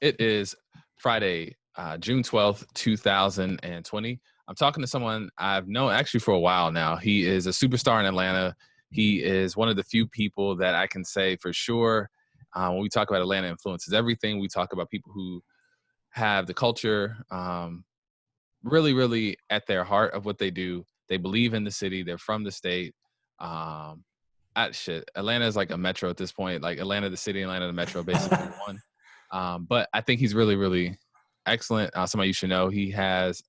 It is Friday, June 12th, 2020. I'm talking to someone I've known actually for a while now. He is a superstar in Atlanta. He is one of the few people that I can say for sure, when we talk about Atlanta influences everything. We talk about people who have the culture really, really at their heart of what they do. They believe in the city. They're from the state. Um, Atlanta is like a metro at this point. Like Atlanta, the city, Atlanta, the metro, basically one. But I think he's really, really excellent. Somebody you should know. He has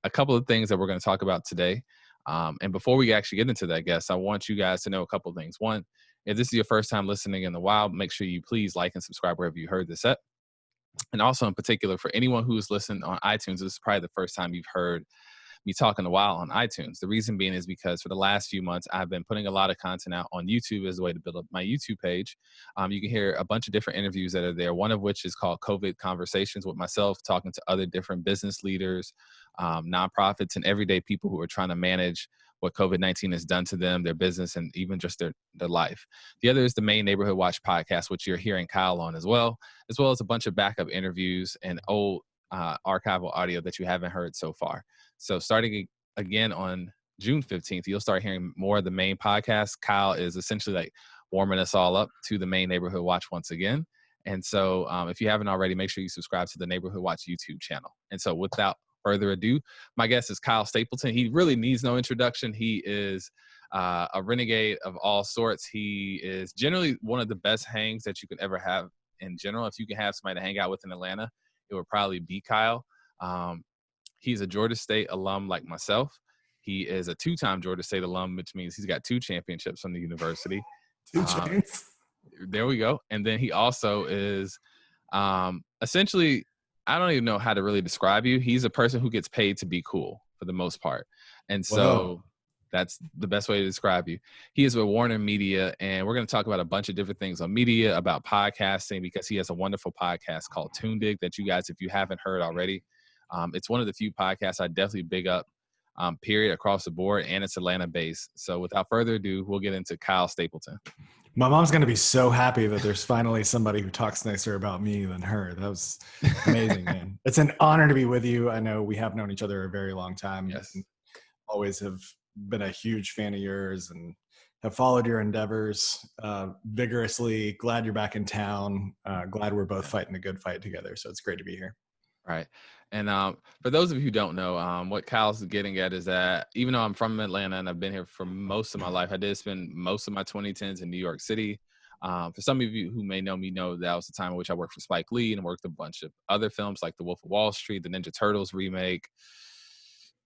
a couple of things that we're going to talk about today. And before we actually get into that, guest, I want you guys to know a couple of things. One, if this is your first time listening in the wild, make sure you please like and subscribe wherever you heard this at. And also in particular, for anyone who's listened on iTunes, this is probably the first time you've heard me talking a while on iTunes. The reason being is because for the last few months, I've been putting a lot of content out on YouTube as a way to build up my YouTube page. You can hear a bunch of different interviews that are there, one of which is called COVID Conversations with myself, talking to other different business leaders, nonprofits, and everyday people who are trying to manage what COVID-19 has done to them, their business, and even just their life. The other is the main Neighborhood Watch podcast, which you're hearing Kyle on as well as a bunch of backup interviews and old archival audio that you haven't heard so far. So starting again on June 15th, you'll start hearing more of the main podcast. Kyle is essentially like warming us all up to the main Neighborhood Watch once again. And so if you haven't already, make sure you subscribe to the Neighborhood Watch YouTube channel. And so without further ado, my guest is Kyle Stapleton. He really needs no introduction. He is a renegade of all sorts. He is generally one of the best hangs that you could ever have in general. If you can have somebody to hang out with in Atlanta, it would probably be Kyle. He's a Georgia State alum like myself. He is a two-time Georgia State alum, which means he's got 2 championships from the university. Two chains. There we go. And then he also is essentially, I don't even know how to really describe you. He's a person who gets paid to be cool for the most part. And so that's the best way to describe you. He is with WarnerMedia, and we're going to talk about a bunch of different things on media, about podcasting, because he has a wonderful podcast called TuneDig that you guys, if you haven't heard already, it's one of the few podcasts I definitely big up, period, across the board, and it's Atlanta-based. So without further ado, we'll get into Kyle Stapleton. My mom's going to be so happy that there's finally somebody who talks nicer about me than her. That was amazing, man. It's an honor to be with you. I know we have known each other a very long time. Yes. And always have been a huge fan of yours and have followed your endeavors vigorously. Glad you're back in town. Glad we're both fighting a good fight together. So it's great to be here. Right. And for those of you who don't know, what Kyle's getting at is that even though I'm from Atlanta and I've been here for most of my life, I did spend most of my 2010s in New York City. For some of you who may know me know that was the time in which I worked for Spike Lee and worked a bunch of other films like The Wolf of Wall Street, the Ninja Turtles remake,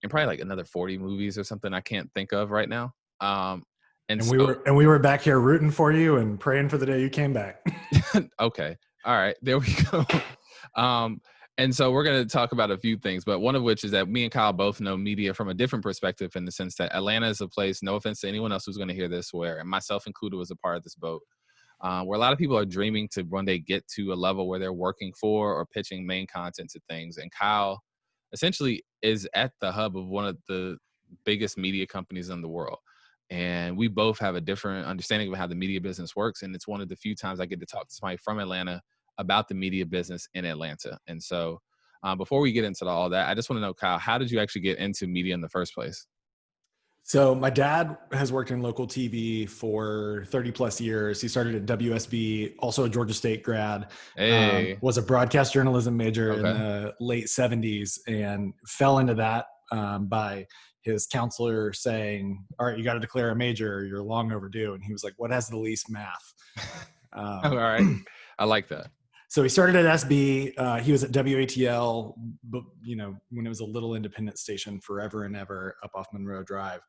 and probably like another 40 movies or something I can't think of right now. And we were back here rooting for you and praying for the day you came back. Okay. All right. There we go. And so we're going to talk about a few things, but one of which is that me and Kyle both know media from a different perspective, in the sense that Atlanta is a place, no offense to anyone else who's going to hear this, where, and myself included, was a part of this boat, where a lot of people are dreaming to one day get to a level where they're working for or pitching main content to things. And Kyle essentially is at the hub of one of the biggest media companies in the world. And we both have a different understanding of how the media business works. And it's one of the few times I get to talk to somebody from Atlanta about the media business in Atlanta. And so before we get into all that, I just want to know, Kyle, how did you actually get into media in the first place? So my dad has worked in local TV for 30 plus years. He started at WSB, also a Georgia State grad, was a broadcast journalism major in the late 70s, and fell into that by his counselor saying, all right, you got to declare a major, you're long overdue. And he was like, what has the least math? All right. I like that. So he started at SB. He was at WATL, when it was a little independent station forever and ever up off Monroe Drive.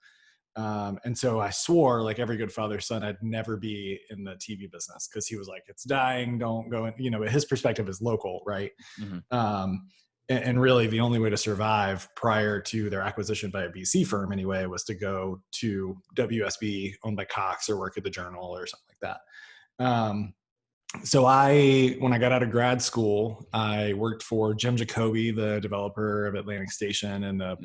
And so I swore, like every good father's son, I'd never be in the TV business, because he was like, it's dying, don't go in, but his perspective is local, right? Mm-hmm. And really the only way to survive prior to their acquisition by a VC firm anyway was to go to WSB, owned by Cox, or work at the Journal or something like that. So when I got out of grad school, I worked for Jim Jacoby, the developer of Atlantic Station and the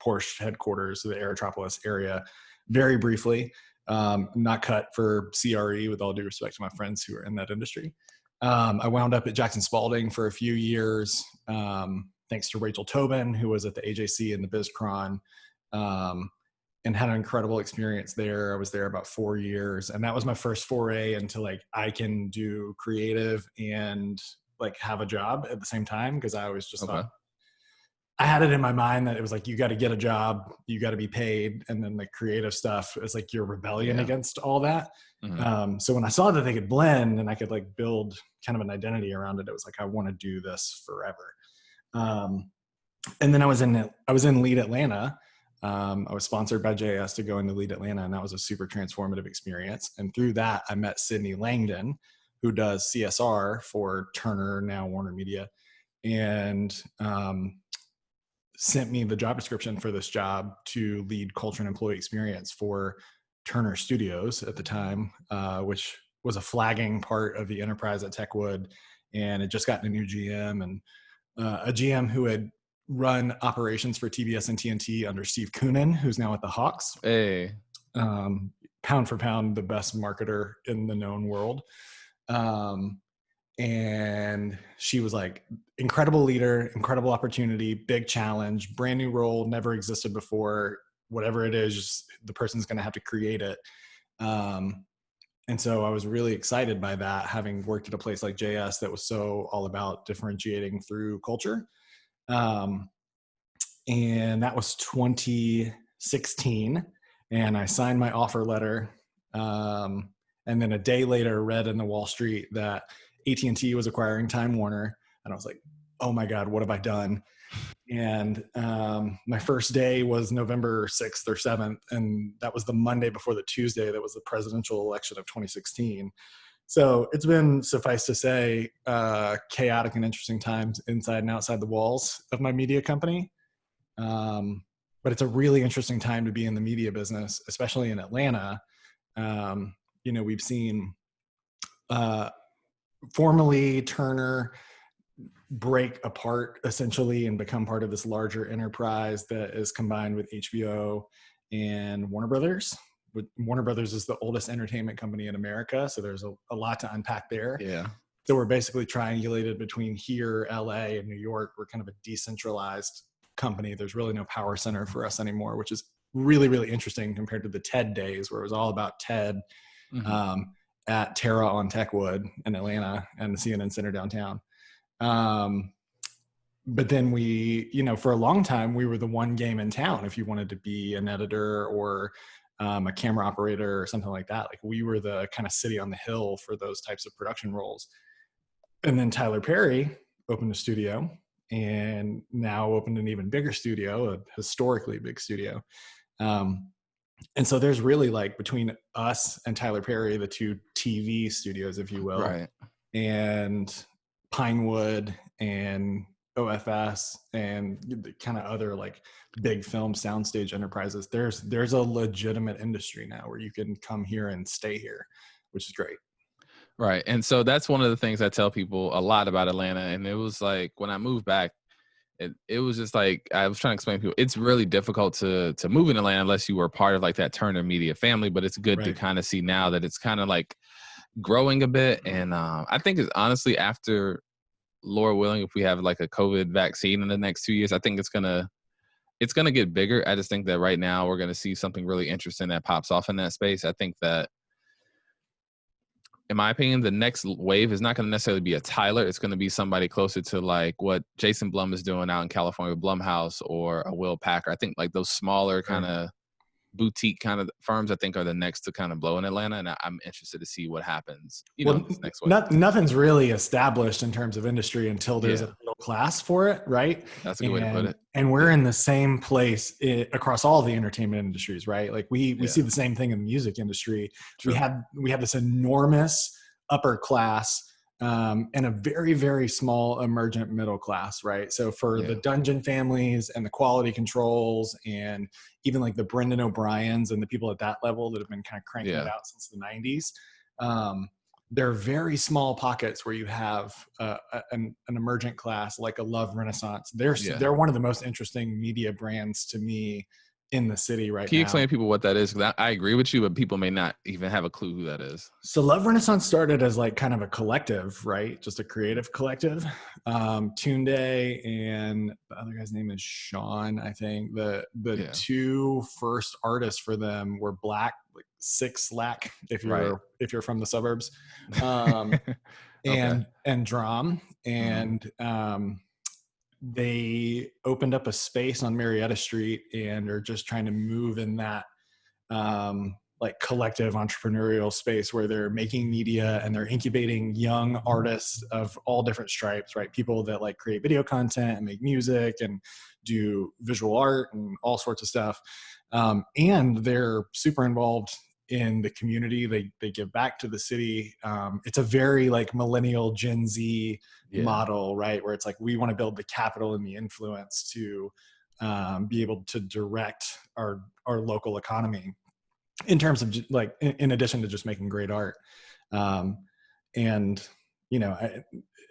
Porsche headquarters of the Aerotropolis area, very briefly. Not cut for CRE, with all due respect to my friends who are in that industry. I wound up at Jackson Spalding for a few years, thanks to Rachel Tobin, who was at the AJC and the BizCron, and had an incredible experience there. I was there about 4 years, and that was my first foray into like, I can do creative and like have a job at the same time. Cause I always just Okay. thought, I had it in my mind that it was like, you got to get a job, you got to be paid. And then the creative stuff is like your rebellion Yeah. against all that. Mm-hmm. So when I saw that they could blend and I could like build kind of an identity around it, it was like, I want to do this forever. And then I was in Lead Atlanta. I was sponsored by JS to go into Lead Atlanta, and that was a super transformative experience. And through that, I met Sydney Langdon, who does CSR for Turner, now WarnerMedia, and sent me the job description for this job to lead culture and employee experience for Turner Studios at the time, which was a flagging part of the enterprise at Techwood. And it just gotten a new GM, and a GM who had run operations for TBS and TNT under Steve Koonin, who's now at the Hawks. Hey. Pound for pound, the best marketer in the known world. And she was like, incredible leader, incredible opportunity, big challenge, brand new role, never existed before. Whatever it is, the person's going to have to create it. And so I was really excited by that, having worked at a place like JS that was so all about differentiating through culture. And that was 2016. And I signed my offer letter. And then a day later, read in the Wall Street that AT&T was acquiring Time Warner. And I was like, oh my God, what have I done? And my first day was November 6th or 7th. And that was the Monday before the Tuesday that was the presidential election of 2016. So it's been, suffice to say, chaotic and interesting times inside and outside the walls of my media company. But it's a really interesting time to be in the media business, especially in Atlanta. We've seen formerly Turner break apart essentially and become part of this larger enterprise that is combined with HBO and Warner Brothers. Warner Brothers is the oldest entertainment company in America, so there's a lot to unpack there. Yeah. So we're basically triangulated between here, LA, and New York. We're kind of a decentralized company. There's really no power center for us anymore, which is really, really interesting compared to the TED days where it was all about TED at Terra on Techwood in Atlanta and the CNN Center downtown. But then we, for a long time, we were the one game in town. If you wanted to be an editor or a camera operator or something like that, like we were the kind of city on the hill for those types of production roles. And then Tyler Perry opened a studio and now opened an even bigger studio, a historically big studio. And so there's really like between us and Tyler Perry, the two TV studios, if you will, Right. and Pinewood and OFS and the kind of other like big film soundstage enterprises, there's a legitimate industry now where you can come here and stay here, which is great. Right. And so that's one of the things I tell people a lot about Atlanta. And it was like when I moved back, it was just like I was trying to explain to people, it's really difficult to move in Atlanta unless you were part of like that Turner Media family. But it's good to kind of see now that it's kind of like growing a bit. And I think it's honestly after Lord willing, if we have like a COVID vaccine in the next 2 years, I think it's gonna get bigger. I just think that right now we're gonna see something really interesting that pops off in that space. I think that, in my opinion, the next wave is not going to necessarily be a Tyler. It's going to be somebody closer to like what Jason Blum is doing out in California with Blumhouse or a Will Packer. I think like those smaller kind of boutique kind of firms, I think, are the next to kind of blow in Atlanta. And I'm interested to see what happens, this next wave. Nothing's really established in terms of industry until there's a middle class for it, right? That's a good way to put it. And we're in the same place across all the entertainment industries, right? Like we see the same thing in the music industry. True. We have this enormous upper class and a very, very small emergent middle class, right? So for the Dungeon families and the quality controls and even like the Brendan O'Briens and the people at that level that have been kind of cranking it out since the 90s, there are very small pockets where you have an emergent class like a Love Renaissance. They're one of the most interesting media brands to me in the city right Can you explain now. to people what that is? 'Cause I agree with you, but people may not even have a clue who that is. So Love Renaissance started as like kind of a collective, right? Just a creative collective. TuneDig and the other guy's name is Sean, I think. The Yeah. two first artists for them were Black, like Six Lack, if Right. you're from the suburbs, um, Okay. and Drum, Mhm. and they opened up a space on Marietta Street and are just trying to move in that like collective entrepreneurial space where they're making media and they're incubating young artists of all different stripes, right? People that like create video content and make music and do visual art and all sorts of stuff. And they're super involved in the community. They give back to the city. It's a very like millennial Gen Z Yeah. model, right? Where it's like, we want to build the capital and the influence to be able to direct our local economy in terms of like in addition to just making great art. And you know,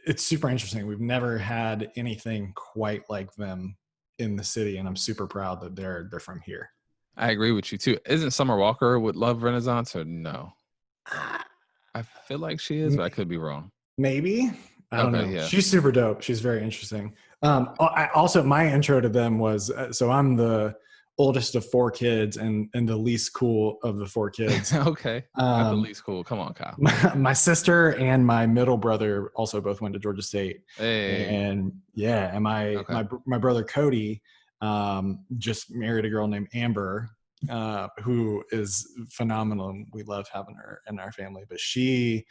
it's super interesting. We've never had anything quite like them in the city, and I'm super proud that they're from here. I agree with you too. Isn't Summer Walker with Love Renaissance or no? I feel like she is, but I could be wrong. Maybe. I don't Okay, know. yeah. She's super dope. She's very interesting. I also, my intro to them was, so I'm the oldest of four kids and the least cool of the four kids. Okay. Not the Um, least cool. Come on, Kyle. my sister and my middle brother also both went to Georgia State. Hey. And yeah, and Okay. my brother Cody just married a girl named Amber, who is phenomenal. We love having her in our family. But she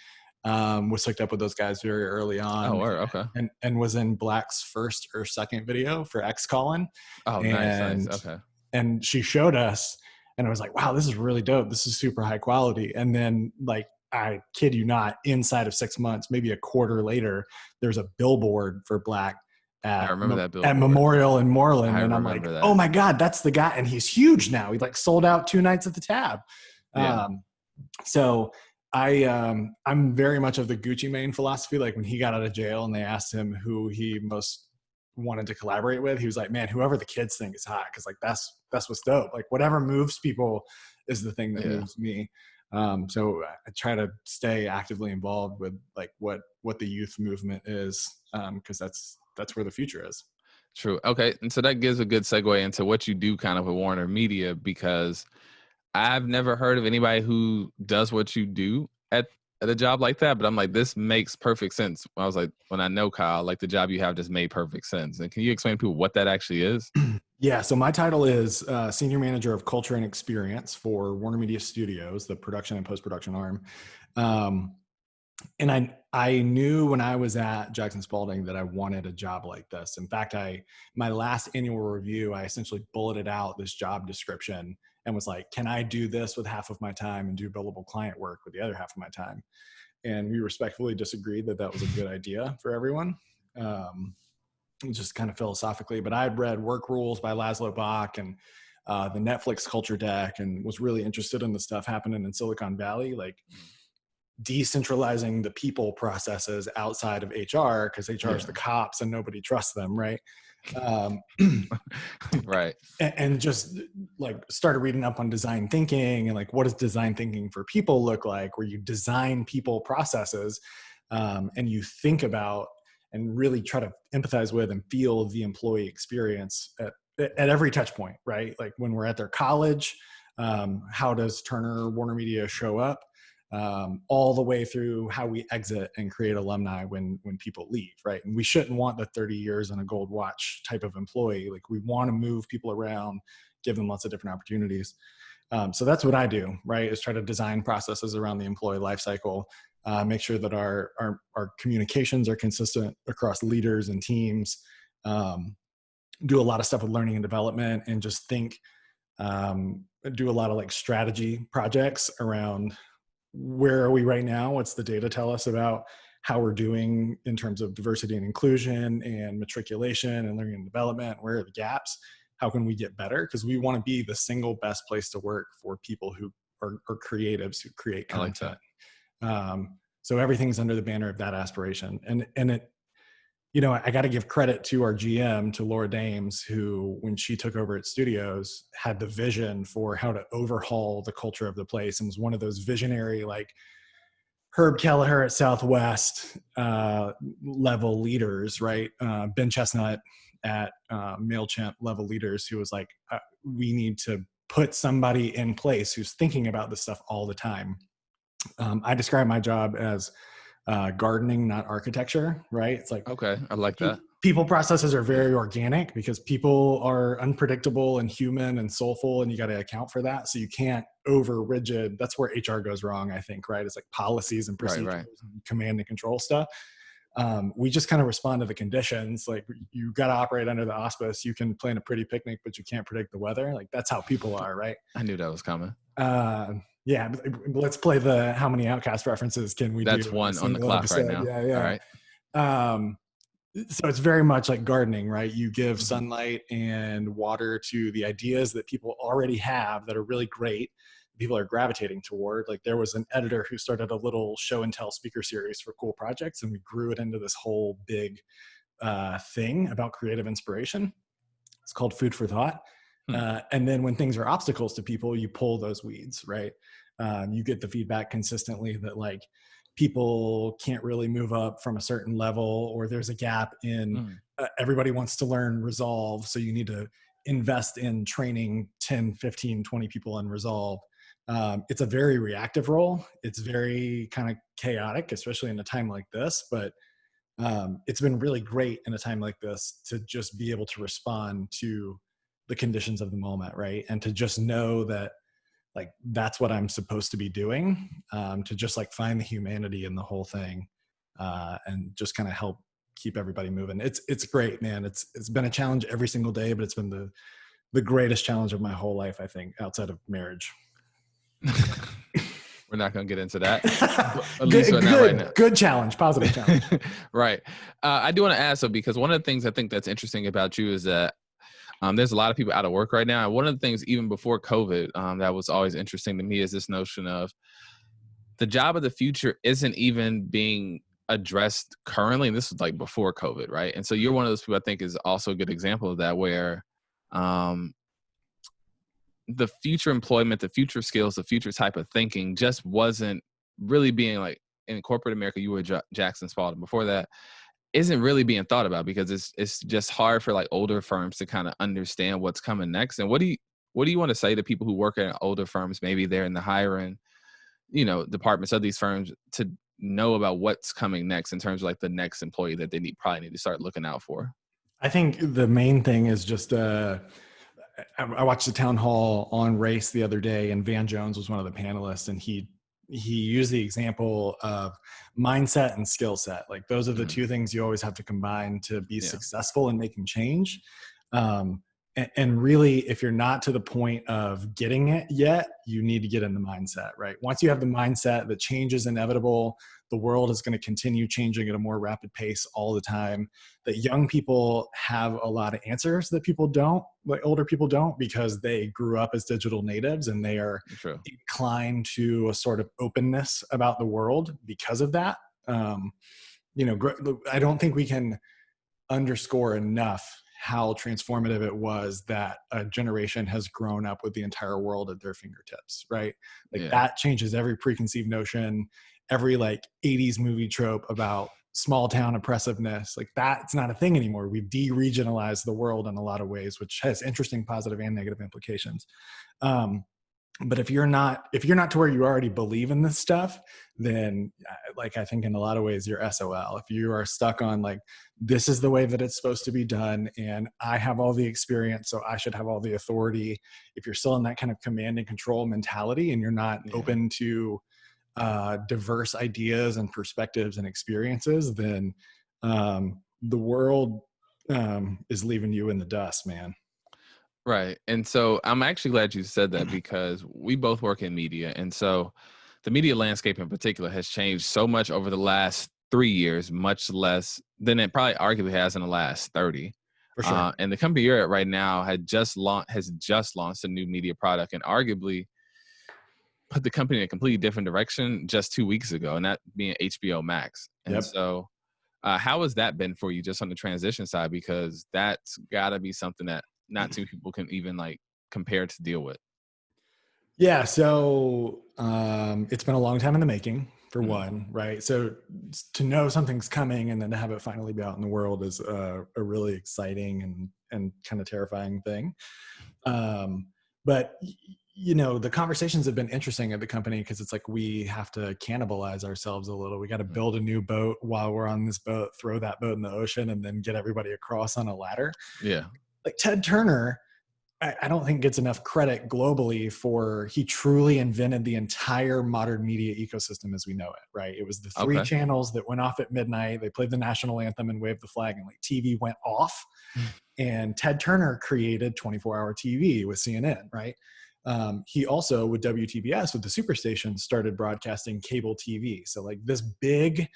was hooked up with those guys very early Oh, on, word. Okay. and was in Black's first or second video for X Calling, Oh, nice. and Okay. she showed us, and I was like, wow, this is really dope. This is super high quality. And then, like, I kid you not, inside of 6 months, maybe a quarter later, there's a billboard for Black I at remember that at billboard. Memorial in Moreland, I and I'm like, remember oh that. my god, that's the guy, and he's huge now. He like sold out 2 nights at the Tab. Yeah. So I'm very much of the Gucci Mane philosophy. Like when he got out of jail and they asked him who he most wanted to collaborate with, he was like, man, whoever the kids think is hot, because like that's what's dope. Like whatever moves people is the thing that Yeah. moves me. So I try to stay actively involved with like what the youth movement is, because that's where the future is. True. Okay. And so that gives a good segue into what you do kind of with WarnerMedia, because I've never heard of anybody who does what you do at a job like that. But I'm like, this makes perfect sense. I was like, when I know Kyle, like the job you have just made perfect sense. And can you explain to people what that actually is? Yeah, so my title is Senior Manager of Culture and Experience for WarnerMedia Studios, the production and post-production arm. And I knew when I was at Jackson Spalding that I wanted a job like this. In fact, my last annual review, I essentially bulleted out this job description and was like, can I do this with half of my time and do billable client work with the other half of my time? And we respectfully disagreed that was a good idea for everyone. Just kind of philosophically, but I had read Work Rules by Laszlo Bach and the Netflix Culture Deck, and was really interested in the stuff happening in Silicon Valley, like decentralizing the people processes outside of HR, because HR is the cops and nobody trusts them, right? Right. And just like started reading up on design thinking and like what does design thinking for people look like, where you design people processes, and you think about and really try to empathize with and feel the employee experience at every touch point, right? Like when we're at their college, how does Turner WarnerMedia show up? All the way through how we exit and create alumni when people leave, right? And we shouldn't want the 30 years and a gold watch type of employee. Like we want to move people around, give them lots of different opportunities. So that's what I do, right? Is try to design processes around the employee lifecycle, make sure that our communications are consistent across leaders and teams, do a lot of stuff with learning and development, and just think, do a lot of like strategy projects around where are we right now? What's the data tell us about how we're doing in terms of diversity and inclusion and matriculation and learning and development? Where are the gaps? How can we get better? Because we want to be the single best place to work for people who are creatives who create I like content. that. So everything's under the banner of that aspiration. And I got to give credit to our GM, to Laura Dames, who, when she took over at studios, had the vision for how to overhaul the culture of the place and was one of those visionary, like Herb Kelleher at Southwest level leaders, right? Ben Chestnut at MailChimp level leaders, who was like, we need to put somebody in place who's thinking about this stuff all the time. I describe my job as gardening, not architecture, right? It's like, Okay, I like that. people processes are very organic because people are unpredictable and human and soulful, and you got to account for that. So you can't over rigid. That's where HR goes wrong, I think, right? It's like policies and procedures Right. and command and control stuff. We just kind of respond to the conditions. Like, you got to operate under the auspice. You can plan a pretty picnic, but you can't predict the weather. Like, that's how people are, right? I knew that was coming. Yeah, let's play the how many Outcast references can we do? That's one on the clock episode. right now. Yeah. All right. So it's very much like gardening, right? You give sunlight and water to the ideas that people already have that are really great, people are gravitating toward. Like, there was an editor who started a little show and tell speaker series for cool projects, and we grew it into this whole big thing about creative inspiration. It's called Food for Thought. And then when things are obstacles to people, you pull those weeds, right? You get the feedback consistently that, like, people can't really move up from a certain level, or there's a gap in everybody wants to learn Resolve. So you need to invest in training 10, 15, 20 people in Resolve. It's a very reactive role. It's very kind of chaotic, especially in a time like this. But it's been really great in a time like this to just be able to respond to the conditions of the moment, right? And to just know that, like, that's what I'm supposed to be doing, to just like find the humanity in the whole thing, and just kind of help keep everybody moving. It's great, man. It's been a challenge every single day, but it's been the greatest challenge of my whole life, I think, outside of marriage. We're not going to get into that. At least not right now. Good challenge, positive challenge. Right. I do want to ask, though, because one of the things I think that's interesting about you is that there's a lot of people out of work right now. And one of the things, even before COVID, that was always interesting to me is this notion of the job of the future isn't even being addressed currently. And this was like before COVID, right? And so you're one of those people I think is also a good example of that, where the future employment, the future skills, the future type of thinking just wasn't really being, like, in corporate America. You were Jackson Spalding. Before that, isn't really being thought about because it's just hard for, like, older firms to kind of understand what's coming next. And what do you want to say to people who work at older firms? Maybe they're in the hiring, departments of these firms, to know about what's coming next in terms of, like, the next employee that they probably need to start looking out for. I think the main thing is just I watched the town hall on race the other day, and Van Jones was one of the panelists, and he used the example of mindset and skill set. Like, those are the two things you always have to combine to be successful in making change. And really, if you're not to the point of getting it yet, you need to get in the mindset, right? Once you have the mindset that change is inevitable, the world is going to continue changing at a more rapid pace all the time, that young people have a lot of answers that people don't, like older people don't, because they grew up as digital natives and they are inclined to a sort of openness about the world because of that. I don't think we can underscore enough how transformative it was that a generation has grown up with the entire world at their fingertips, right? Like, that changes every preconceived notion, every, like, 80s movie trope about small town oppressiveness. Like, that's not a thing anymore. We've de-regionalized the world in a lot of ways, which has interesting positive and negative implications. But if you're not to where you already believe in this stuff, then, like, I think in a lot of ways you're SOL. If you are stuck on, like, this is the way that it's supposed to be done, and I have all the experience, so I should have all the authority. If you're still in that kind of command and control mentality, and you're not open to diverse ideas and perspectives and experiences, then the world is leaving you in the dust, man. Right. And so I'm actually glad you said that, because we both work in media. And so the media landscape in particular has changed so much over the last 3 years, much less than it probably arguably has in the last 30. For sure. And the company you're at right now has just launched a new media product, and arguably put the company in a completely different direction just 2 weeks ago, and that being HBO Max. And so How has that been for you just on the transition side? Because that's got to be something that not too people can even like compare to deal with. Yeah. So it's been a long time in the making, for Mhm. one, right? So to know something's coming and then to have it finally be out in the world is a really exciting and kind of terrifying thing. But you know, the conversations have been interesting at the company because it's like we have to cannibalize ourselves a little. We got to Mhm. build a new boat while we're on this boat, throw that boat in the ocean, and then get everybody across on a ladder. Yeah. Like Ted Turner, I don't think gets enough credit globally for he truly invented the entire modern media ecosystem as we know it, right? It was the three Okay. channels that went off at midnight. They played the national anthem and waved the flag, and like TV went off. And Ted Turner created 24-hour TV with CNN, right? He also, with WTBS, with the Superstation, started broadcasting cable TV. So like this big,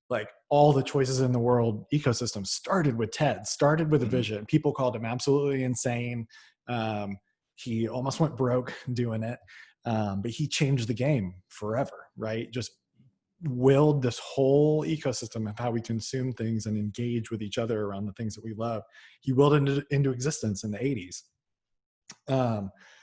like all the choices in the world ecosystem started with Ted, started with a Mhm. vision. People called him absolutely insane. He almost went broke doing it, but he changed the game forever, right? Just willed this whole ecosystem of how we consume things and engage with each other around the things that we love. He willed it into existence in the 80s.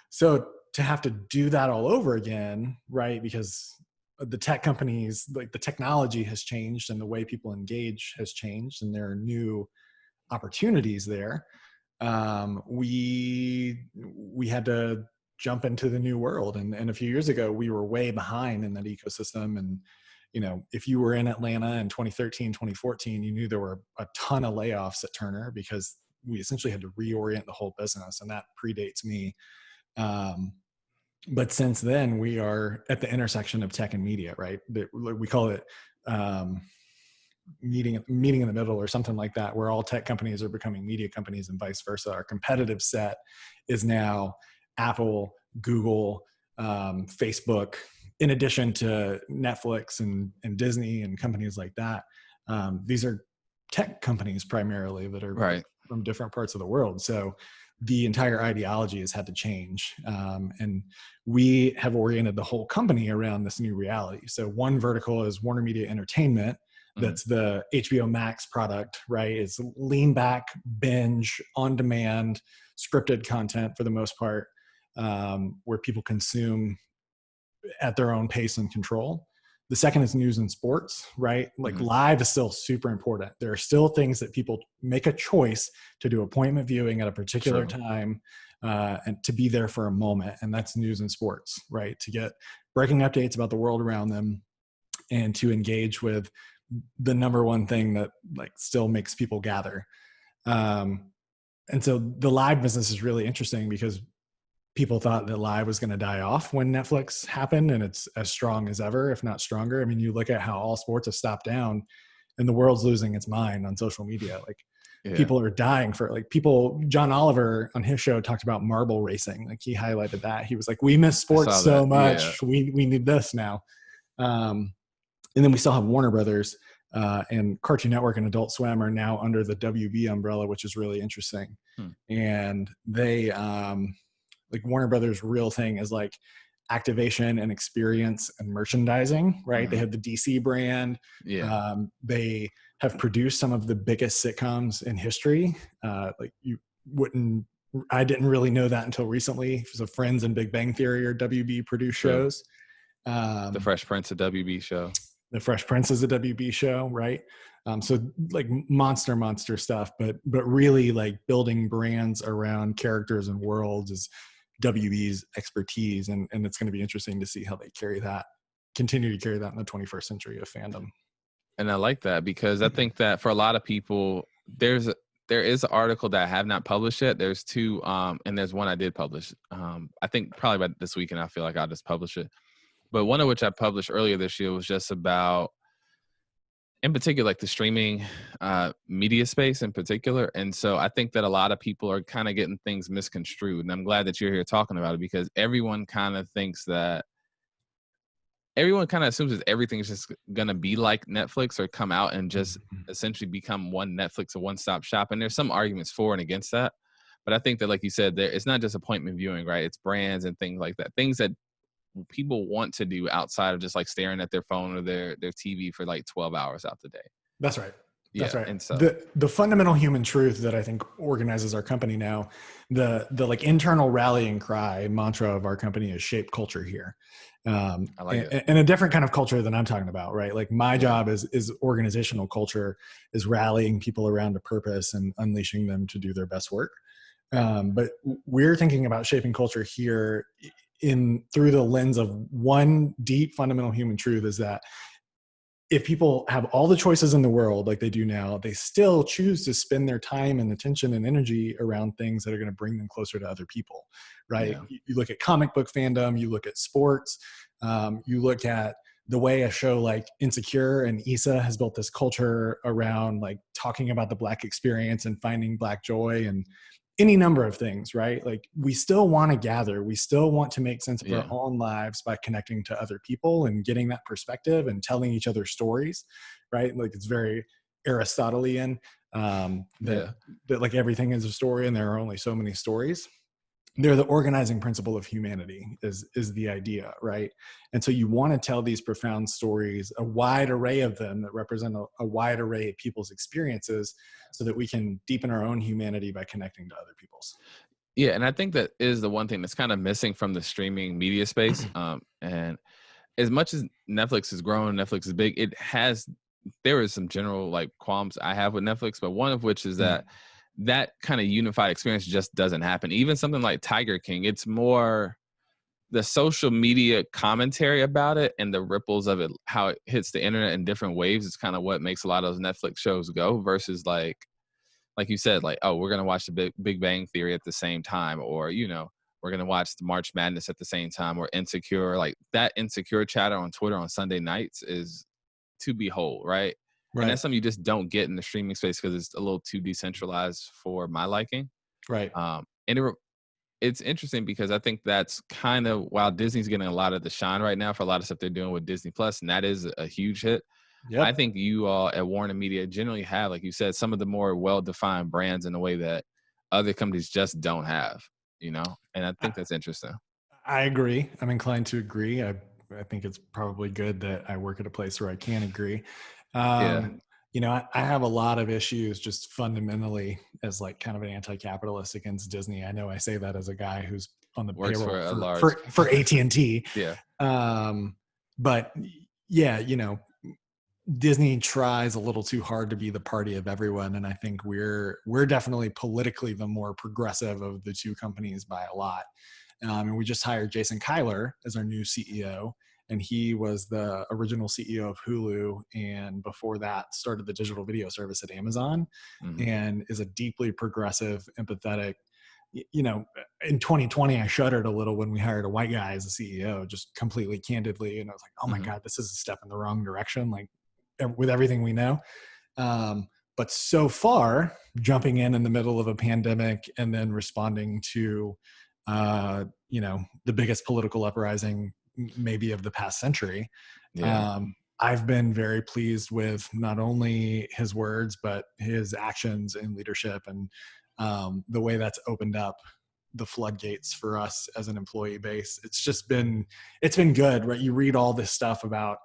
So to have to do that all over again, right? Because the tech companies, like the technology has changed and the way people engage has changed, and there are new opportunities there. We had to jump into the new world, and a few years ago we were way behind in that ecosystem. And you know, if you were in Atlanta in 2013, 2014, you knew there were a ton of layoffs at Turner because we essentially had to reorient the whole business, and that predates me. um, but since then we are at the intersection of tech and media, right? We call it um, meeting in the middle or something like that, where all tech companies are becoming media companies and vice versa. Our competitive set is now Apple, Google, Facebook, in addition to Netflix and Disney and companies like that. These are tech companies primarily that are Right. from different parts of the world. So the entire ideology has had to change. And we have oriented the whole company around this new reality. So one vertical is WarnerMedia Entertainment. Mhm. That's the HBO Max product, right? It's lean back, binge, on demand, scripted content for the most part, where people consume at their own pace and control. The second is news and sports, right? Like Mhm. live is still super important. There are still things that people make a choice to do appointment viewing at a particular True. time, and to be there for a moment. And that's news and sports, right? To get breaking updates about the world around them and to engage with the number one thing that like still makes people gather. Um, and so the live business is really interesting because people thought that live was going to die off when Netflix happened, and it's as strong as ever, if not stronger. I mean, you look at how all sports have stopped down and the world's losing its mind on social media. Like Yeah. people are dying for like people. John Oliver on his show talked about marble racing. Like he highlighted that. He was like, we miss I sports saw that. so Yeah. much. We need this now. And then we still have Warner Brothers, and Cartoon Network and Adult Swim are now under the WB umbrella, which is really interesting. Hmm. And they, like Warner Brothers' real thing is like activation and experience and merchandising, right? They Mhm. have the DC brand. Yeah. They have produced some of the biggest sitcoms in history. Like you wouldn't, I didn't really know that until recently. So Friends and Big Bang Theory are WB produced True. shows. The Um, Fresh Prince of WB show. the Fresh Prince is a WB show, right? So like monster stuff, but really like building brands around characters and worlds is WB's expertise, and it's going to be interesting to see how they continue to carry that in the 21st century of fandom. And I like that because I think that for a lot of people, there is an article that I have not published yet. There's two, and there's one I did publish. I think probably by this weekend, I feel like I'll just publish it. But one of which I published earlier this year was just about, in particular, like the streaming media space in particular. And so I think that a lot of people are kind of getting things misconstrued. And I'm glad that you're here talking about it because everyone kind of thinks that everyone kind of assumes that everything is just going to be like Netflix or come out and just essentially become one Netflix or one-stop shop. And there's some arguments for and against that. But I think that, like you said, it's not just appointment viewing, right? It's brands and things like that. Things that people want to do outside of just like staring at their phone or their TV for like 12 hours out the day. That's right. That's Yeah. right. And so, The fundamental human truth that I think organizes our company now, the like internal rallying cry mantra of our company is shape culture here. I like it. And a different kind of culture than I'm talking about, right? Like my Yeah. job is organizational culture, is rallying people around a purpose and unleashing them to do their best work. But we're thinking about shaping culture here in through the lens of one deep fundamental human truth, is that if people have all the choices in the world like they do now, they still choose to spend their time and attention and energy around things that are going to bring them closer to other people, right? Yeah. You look at comic book fandom, you look at sports, you look at the way a show like Insecure and Issa has built this culture around like talking about the Black experience and finding Black joy and any number of things, right? Like we still want to gather, we still want to make sense of our Yeah. own lives by connecting to other people and getting that perspective and telling each other stories, right? Like it's very Aristotelian, Yeah. that like everything is a story and there are only so many stories. They're the organizing principle of humanity is the idea, right? And so you want to tell these profound stories, a wide array of them that represent a wide array of people's experiences, so that we can deepen our own humanity by connecting to other people's. Yeah. And I think that is the one thing that's kind of missing from the streaming media space. And as much as Netflix has grown, Netflix is big, there is some general like qualms I have with Netflix, but one of which is that kind of unified experience just doesn't happen. Even something like Tiger King, it's more the social media commentary about it and the ripples of it, how it hits the internet in different waves is kind of what makes a lot of those Netflix shows go versus like you said, like, oh, we're going to watch the Big Bang Theory at the same time, or, we're going to watch the March Madness at the same time, or Insecure. Like that Insecure chatter on Twitter on Sunday nights is to behold, right? And Right. that's something you just don't get in the streaming space because it's a little too decentralized for my liking. Right. And it's interesting because I think that's kind of, while Disney's getting a lot of the shine right now for a lot of stuff they're doing with Disney Plus, and that is a huge hit. Yep. I think you all at WarnerMedia generally have, like you said, some of the more well-defined brands in a way that other companies just don't have, and I think that's interesting. I agree. I'm inclined to agree. I think it's probably good that I work at a place where I can agree. Yeah. I have a lot of issues just fundamentally as like kind of an anti-capitalist against Disney. I know I say that as a guy who's on the Works payroll for a large for AT&T. Yeah. But yeah, Disney tries a little too hard to be the party of everyone, and I think we're definitely politically the more progressive of the two companies by a lot. And we just hired Jason Kyler as our new CEO, and he was the original CEO of Hulu, and before that started the digital video service at Amazon, and is a deeply progressive, empathetic. In 2020, I shuddered a little when we hired a white guy as a CEO, just completely candidly, and I was like, "Oh my God, this is a step in the wrong direction." Like with everything we know. But so far, jumping in the middle of a pandemic and then responding to, the biggest political uprising maybe of the past century, I've been very pleased with not only his words, but his actions and leadership, and the way that's opened up the floodgates for us as an employee base. It's been good, right? You read all this stuff about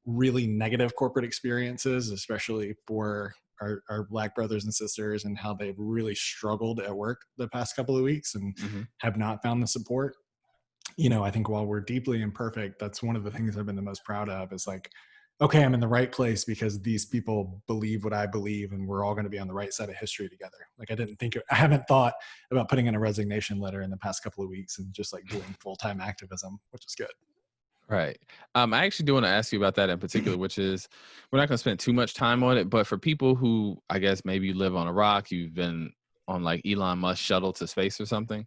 really negative corporate experiences, especially for our Black brothers and sisters, and how they've really struggled at work the past couple of weeks and have not found the support. I think while we're deeply imperfect, that's one of the things I've been the most proud of, is like, okay, I'm in the right place because these people believe what I believe, and we're all going to be on the right side of history together. Like I haven't thought about putting in a resignation letter in the past couple of weeks and just like doing full-time activism, which is good. Right. I actually do want to ask you about that in particular, which is, we're not going to spend too much time on it, but for people who, I guess, maybe you live on a rock, you've been on like Elon Musk shuttle to space or something.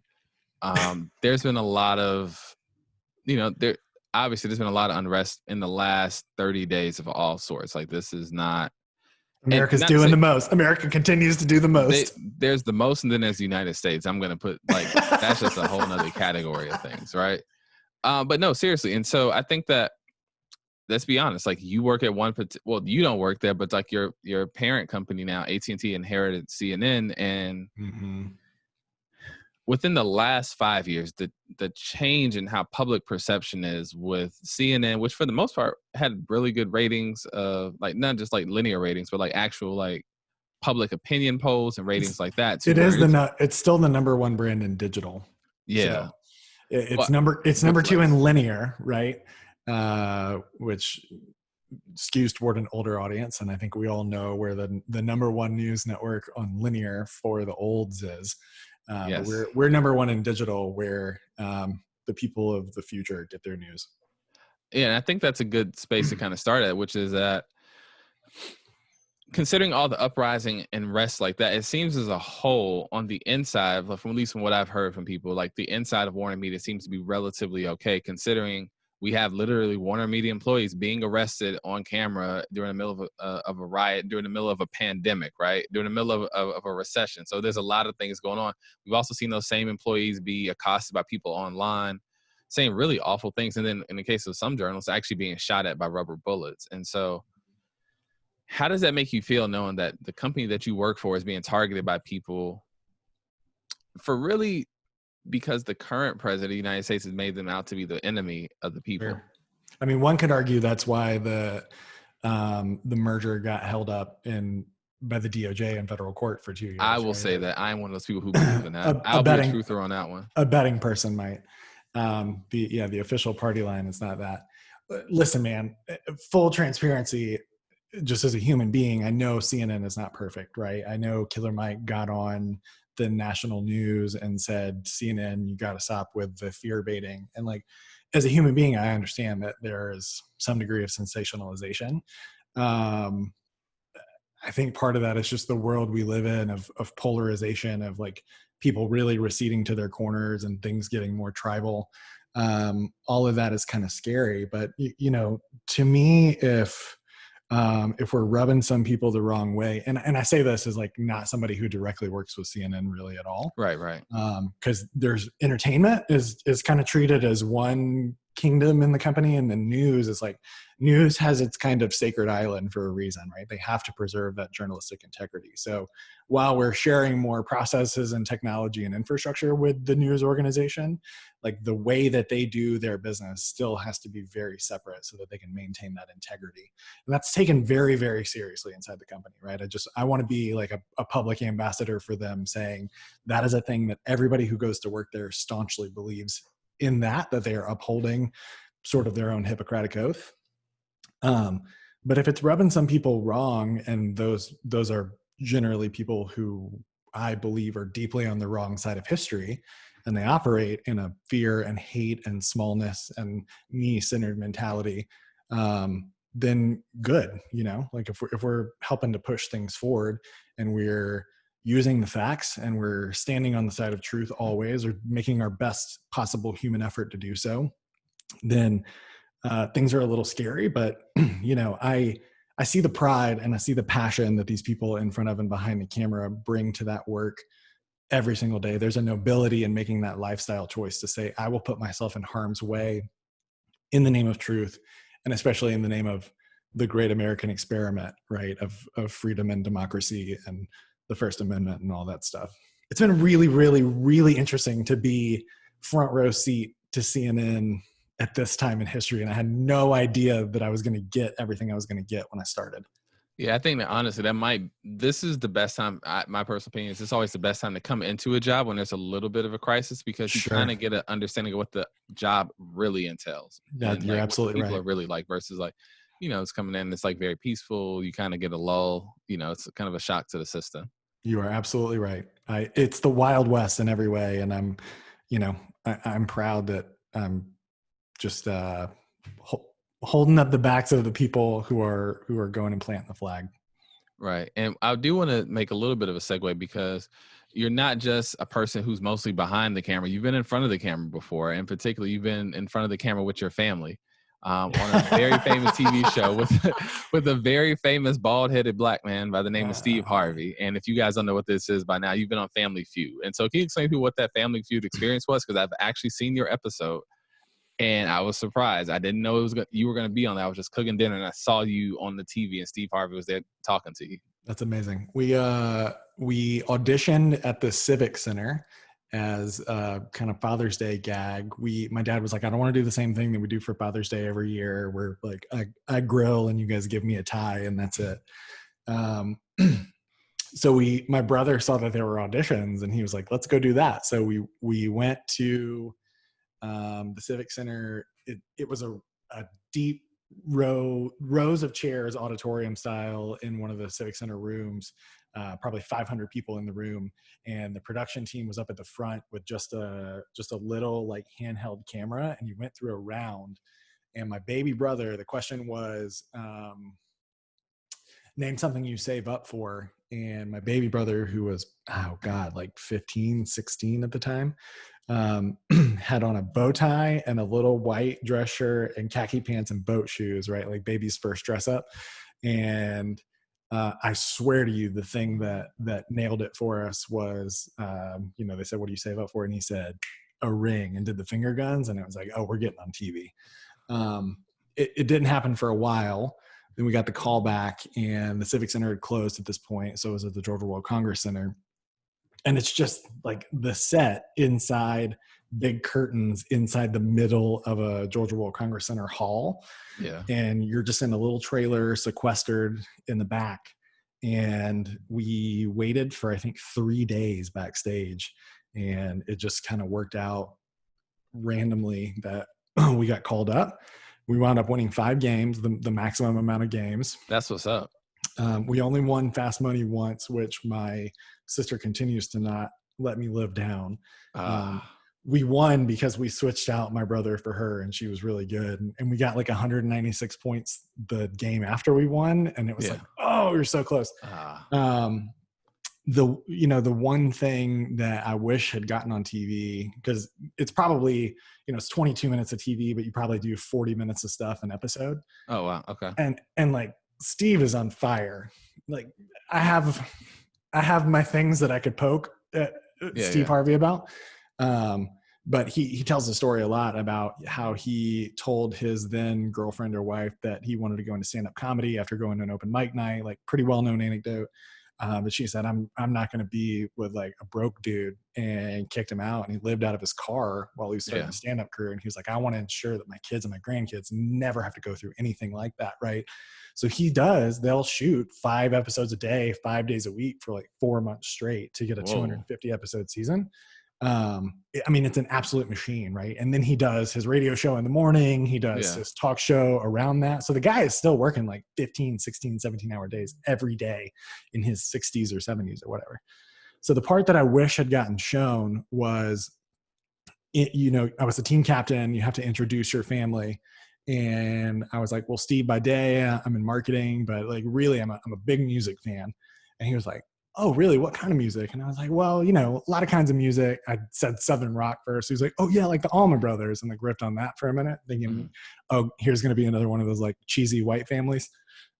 There's been a lot of, obviously there's been a lot of unrest in the last 30 days of all sorts. Like this is not, America's doing the most. America continues to do the most. There's the most, and then there's the United States. I'm going to put like, that's just a whole nother category of things. Right. But no, seriously. And so I think that, let's be honest, like you work at you don't work there, but like your parent company now, AT&T, inherited CNN, and within the last 5 years, the change in how public perception is with CNN, which for the most part had really good ratings of like not just like linear ratings, but like actual like public opinion polls and ratings like that to where It's still the number one brand in digital. yeah. So it's Well, number two less. in linear, right? Which skews toward an older audience, and I think we all know where the number one news network on linear for the olds is. Yes. But we're number one in digital, where the people of the future get their news. Yeah, and I think that's a good space to kind of start at, which is that considering all the uprising and rest like that, it seems as a whole on the inside, from at least from what I've heard from people, like the inside of WarnerMedia seems to be relatively okay, considering we have literally WarnerMedia employees being arrested on camera during the middle of a riot, during the middle of a pandemic, right? During the middle of a recession. So there's a lot of things going on. We've also seen those same employees be accosted by people online, saying really awful things. And then in the case of some journalists, actually being shot at by rubber bullets. And so how does that make you feel knowing that the company that you work for is being targeted by people for really because the current president of the United States has made them out to be the enemy of the people? Sure. I mean, one could argue that's why the merger got held up by the DOJ in federal court for 2 years. I will say that I'm one of those people who believe in that. I'll be a truther on that one. A betting person might. The official party line is not that. Listen, man, full transparency, just as a human being, I know CNN is not perfect, right? I know Killer Mike got on the national news and said, CNN, you got to stop with the fear baiting. And like, as a human being, I understand that there is some degree of sensationalization. I think part of that is just the world we live in of polarization, of like people really receding to their corners and things getting more tribal. All of that is kind of scary. But, to me, if we're rubbing some people the wrong way, and I say this as like not somebody who directly works with CNN really at all. Right. Because there's entertainment is kind of treated as one kingdom in the company, and the news is like, news has its kind of sacred island for a reason, right? They have to preserve that journalistic integrity. So while we're sharing more processes and technology and infrastructure with the news organization, like the way that they do their business still has to be very separate so that they can maintain that integrity. And that's taken very, very seriously inside the company, right? I want to be like a public ambassador for them, saying that is a thing that everybody who goes to work there staunchly believes in, that they are upholding sort of their own Hippocratic oath. But if it's rubbing some people wrong, and those are generally people who I believe are deeply on the wrong side of history, and they operate in a fear and hate and smallness and me-centered mentality, then good, like if we're helping to push things forward and we're using the facts and we're standing on the side of truth always, or making our best possible human effort to do so, then things are a little scary. But I see the pride and I see the passion that these people in front of and behind the camera bring to that work every single day. There's a nobility in making that lifestyle choice to say, I will put myself in harm's way in the name of truth, and especially in the name of the great American experiment, right, of freedom and democracy and the First Amendment and all that stuff. It's been really, really, really interesting to be front row seat to CNN at this time in history. And I had no idea that I was going to get everything I was going to get when I started. Yeah, I think that honestly, this is the best time, my personal opinion is it's always the best time to come into a job when there's a little bit of a crisis, because you kind of get an understanding of what the job really entails. You're like, absolutely right. People are really like, versus like, it's coming in, it's like very peaceful. You kind of get a lull, it's kind of a shock to the system. You are absolutely right. It's the Wild West in every way. And I'm proud that I'm just holding up the backs of the people who are going and planting the flag. Right. And I do want to make a little bit of a segue, because you're not just a person who's mostly behind the camera. You've been in front of the camera before, and particularly you've been in front of the camera with your family on a very famous TV show with a very famous bald-headed black man by the name of Steve Harvey. And if you guys don't know what this is by now, you've been on Family Feud. And so can you explain to me what that Family Feud experience was? Because I've actually seen your episode. And I was surprised. I didn't know you were going to be on that. I was just cooking dinner and I saw you on the TV and Steve Harvey was there talking to you. That's amazing. We auditioned at the Civic Center, as a kind of Father's Day gag. My dad was like, I don't want to do the same thing that we do for Father's Day every year, where like I grill and you guys give me a tie and that's it. So my brother saw that there were auditions and he was like, let's go do that. So we went to the Civic Center. It was a deep rows of chairs, auditorium style, in one of the Civic Center rooms, probably 500 people in the room. And the production team was up at the front with just a little like handheld camera. And you went through a round. And my baby brother, the question was, name something you save up for. And my baby brother, who was, oh God, like 15, 16 at the time, had on a bow tie and a little white dress shirt and khaki pants and boat shoes, right? Like baby's first dress up. And I swear to you, the thing that nailed it for us was, they said, what do you save up for? And he said, a ring, and did the finger guns. And it was like, oh, we're getting on TV. It didn't happen for a while. Then we got the call back, and the Civic Center had closed at this point. So it was at the Georgia World Congress Center. And it's just like the set inside, big curtains inside the middle of a Georgia World Congress Center hall. Yeah. And you're just in a little trailer sequestered in the back. And we waited for, I think, 3 days backstage. And it just kind of worked out randomly that we got called up. We wound up winning 5 games, the maximum amount of games. That's what's up. We only won Fast Money once, which my sister continues to not let me live down. We won because we switched out my brother for her, and she was really good. And we got like 196 points the game after we won. And it was like, oh, we were so close. The one thing that I wish had gotten on TV, because it's probably, it's 22 minutes of TV, but you probably do 40 minutes of stuff an episode. Oh, wow. Okay. And like Steve is on fire. Like I have my things that I could poke at Steve Harvey about. But he tells the story a lot about how he told his then girlfriend or wife that he wanted to go into stand-up comedy after going to an open mic night, like pretty well-known anecdote. But she said, I'm not going to be with like a broke dude, and kicked him out. And he lived out of his car while he was starting a stand-up career. And he was like, I want to ensure that my kids and my grandkids never have to go through anything like that. Right. So they'll shoot 5 episodes a day, 5 days a week for like 4 months straight to get a 250 episode season. It's an absolute machine, right? And then he does his radio show in the morning. He does his talk show around that. So the guy is still working like 15, 16, 17-hour days every day in his 60s or 70s or whatever. So the part that I wish had gotten shown was, I was a team captain. You have to introduce your family. And I was like, well, Steve, by day, I'm in marketing, but like really, I'm a big music fan. And he was like, oh, really? What kind of music? And I was like, well, a lot of kinds of music. I said Southern rock first. He was like, oh yeah, like the Allman Brothers, and like ripped on that for a minute, thinking, oh, here's going to be another one of those like cheesy white families.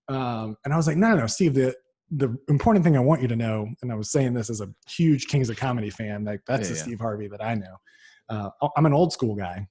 And I was like, no, Steve, the important thing I want you to know, and I was saying this as a huge Kings of Comedy fan, like that's the Steve Harvey that I know. I'm an old school guy.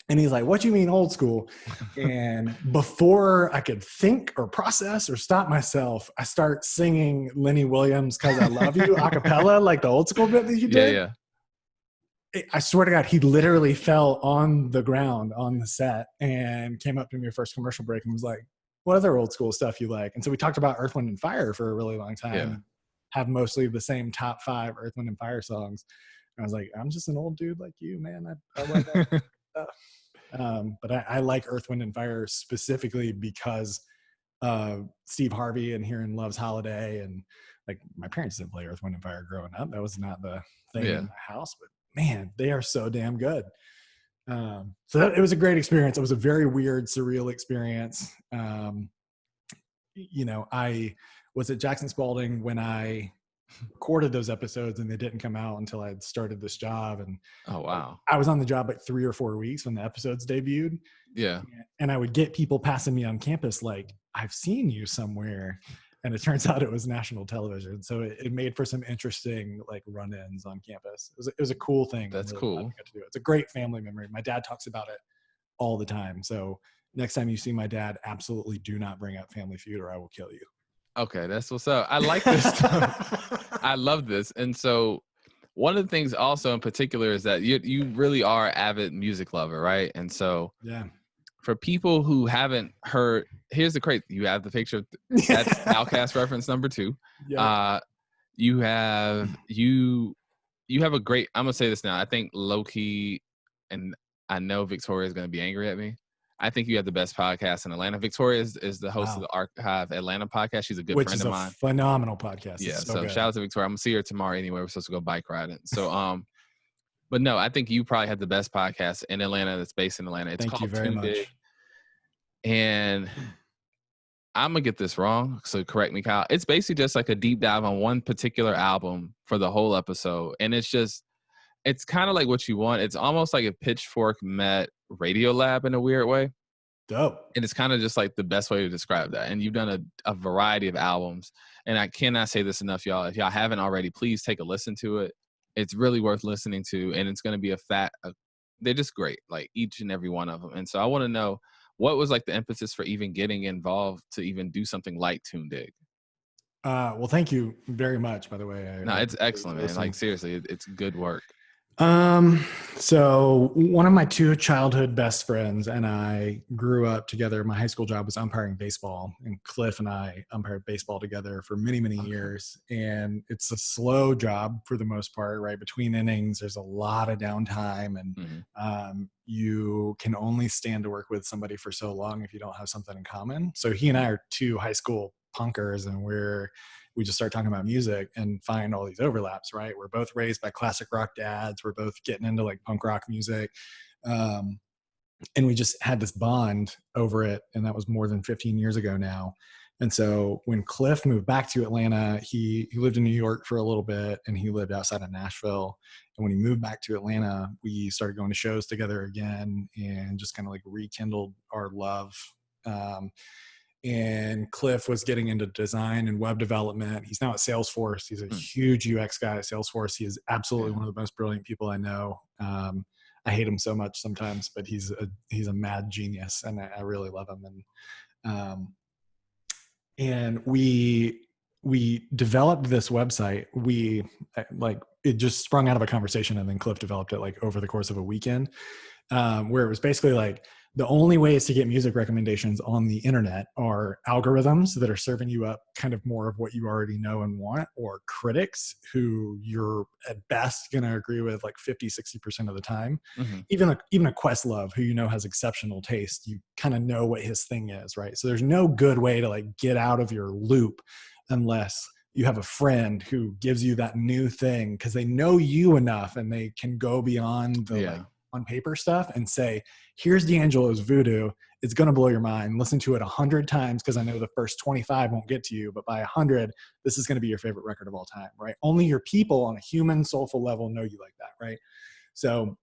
And he's like, what do you mean old school? And before I could think or process or stop myself, I start singing Lenny Williams' Cause I Love You a cappella, like the old school bit that you did. Yeah. I swear to God, he literally fell on the ground on the set and came up to me first commercial break and was like, what other old school stuff you like? And so we talked about Earth, Wind, and Fire for a really long time, have mostly the same top 5 Earth, Wind, and Fire songs. And I was like, I'm just an old dude like you, man. I love that stuff. But I like Earth, Wind, and Fire specifically because of Steve Harvey and hearing Love's Holiday. And like my parents didn't play Earth, Wind, and Fire growing up. That was not the thing in my house, but man, they are so damn good. It was a great experience. It was a very weird, surreal experience. I was at Jackson Spalding when I recorded those episodes, and they didn't come out until I had started this job. And oh wow, I was on the job like 3 or 4 weeks when the episodes debuted. Yeah. And I would get people passing me on campus like, I've seen you somewhere. And it turns out it was national television. So it made for some interesting like run-ins on campus. It was a cool thing. That's really cool. To do it. It's a great family memory. My dad talks about it all the time. So next time you see my dad, absolutely do not bring up Family Feud or I will kill you. Okay, that's what's up. I like this stuff. I love this. And so one of the things also in particular is that you really are an avid music lover, right? And so Yeah. for people who haven't heard, here's the crazy, you have the picture, that's Outcast reference number 2. Yep. You have a great, I'm gonna say this now, I think low-key, and I know Victoria is gonna be angry at me, I think you have the best podcast in Atlanta. Victoria is the host of the Archive Atlanta podcast. She's a good Which friend is of a mine. phenomenal podcast. Yeah, It's so so good. shout out to Victoria. I'm gonna see her tomorrow anyway. We're supposed to go bike riding. So but no, I think you probably have the best podcast in Atlanta that's based in Atlanta. It's Thank you called very TuneDig. much. And I'm gonna get this wrong, so correct me, Kyle. It's basically just like a deep dive on one particular album for the whole episode. And it's kind of like what you want. It's almost like a Pitchfork met Radiolab in a weird way. Dope. And it's kind of just like the best way to describe that. And you've done a variety of albums. And I cannot say this enough, y'all. If y'all haven't already, please take a listen to it. It's really worth listening to. And it's going to be they're just great, like each and every one of them. And so I want to know, what was like the impetus for even getting involved to even do something like TuneDig? Well, thank you very much, by the way. No, it's excellent, man. Like seriously, it's good work. So one of my 2 childhood best friends and I grew up together. My high school job was umpiring baseball, and Cliff and I umpired baseball together for many, many years. And it's a slow job for the most part, right? Between innings, there's a lot of downtime, and you can only stand to work with somebody for so long if you don't have something in common. So he and I are 2 high school punkers, and we just start talking about music and find all these overlaps, right? We're both raised by classic rock dads. We're both getting into like punk rock music. And we just had this bond over it. And that was more than 15 years ago now. And so when Cliff moved back to Atlanta, he lived in New York for a little bit, and he lived outside of Nashville. And when he moved back to Atlanta, we started going to shows together again and just kind of like rekindled our love. And Cliff was getting into design and web development. He's now at Salesforce. He's a huge UX guy at Salesforce. He is absolutely one of the most brilliant people I know. I hate him so much sometimes, but he's a mad genius, and I really love him. And we developed this website. It just sprung out of a conversation, and then Cliff developed it like over the course of a weekend, where it was basically like, the only ways to get music recommendations on the internet are algorithms that are serving you up kind of more of what you already know and want, or critics who you're at best going to agree with like 50, 60% of the time. Even a Questlove, who you know has exceptional taste, you kind of know what his thing is, right? So there's no good way to like get out of your loop unless you have a friend who gives you that new thing, because they know you enough and they can go beyond the like on paper stuff and say, here's D'Angelo's Voodoo. It's going to blow your mind. Listen to it 100 times, because I know the first 25 won't get to you, but by 100, this is going to be your favorite record of all time, right? Only your people on a human, soulful level know you like that, right? So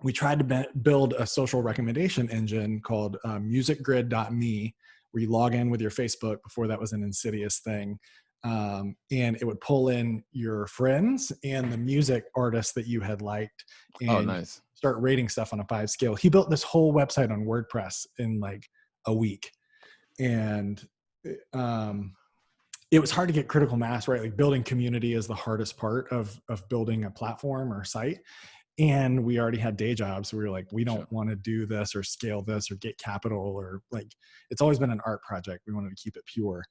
we tried to build a social recommendation engine called musicgrid.me, where you log in with your Facebook. Before that was an insidious thing. And it would pull in your friends and the music artists that you had liked, and start rating stuff on a 5 scale. He built this whole website on WordPress in like a week. And it was hard to get critical mass, right? Like building community is the hardest part of building a platform or site. And we already had day jobs. So we were like, we don't want to do this or scale this or get capital, or like, it's always been an art project. We wanted to keep it pure.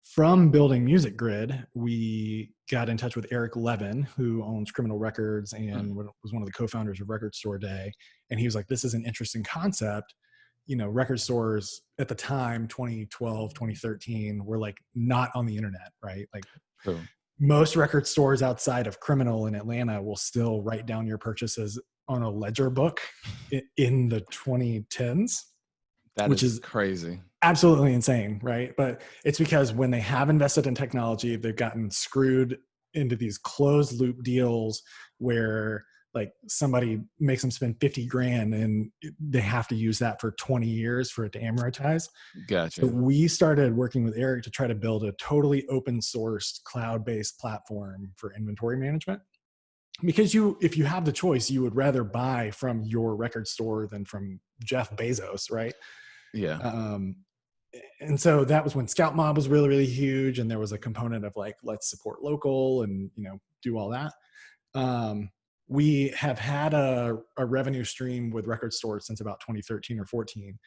From building Music Grid, we got in touch with Eric Levin, who owns Criminal Records and was one of the co-founders of Record Store Day. And he was like, this is an interesting concept. You know, record stores at the time, 2012, 2013, were like not on the internet, right? Like most record stores outside of Criminal in Atlanta will still write down your purchases on a ledger book in the 2010s. Which is crazy. Absolutely insane, right? But it's because when they have invested in technology, they've gotten screwed into these closed loop deals where like somebody makes them spend 50 grand and they have to use that for 20 years for it to amortize. Gotcha. So we started working with Eric to try to build a totally open sourced cloud-based platform for inventory management. Because if you have the choice, you would rather buy from your record store than from Jeff Bezos, right? Yeah. And so that was when Scout Mob was really, really huge. And there was a component of like, let's support local and, you know, do all that. We have had a revenue stream with Record Store since about 2013 or 14.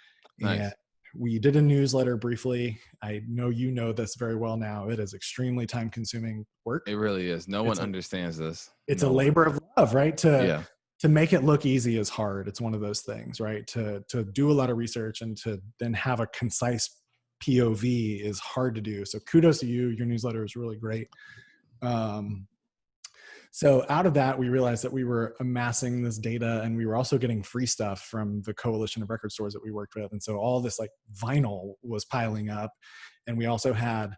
Nice. And we did a newsletter briefly. I know you know this very well now. It is extremely time consuming work. It really is. No one understands this. It's a labor of love, right? Yeah. To make it look easy is hard. It's one of those things, right? To do a lot of research and to then have a concise POV is hard to do. So kudos to you. Your newsletter is really great. So out of that, we realized that we were amassing this data, and we were also getting free stuff from the coalition of record stores that we worked with. And so all this like vinyl was piling up. And we also had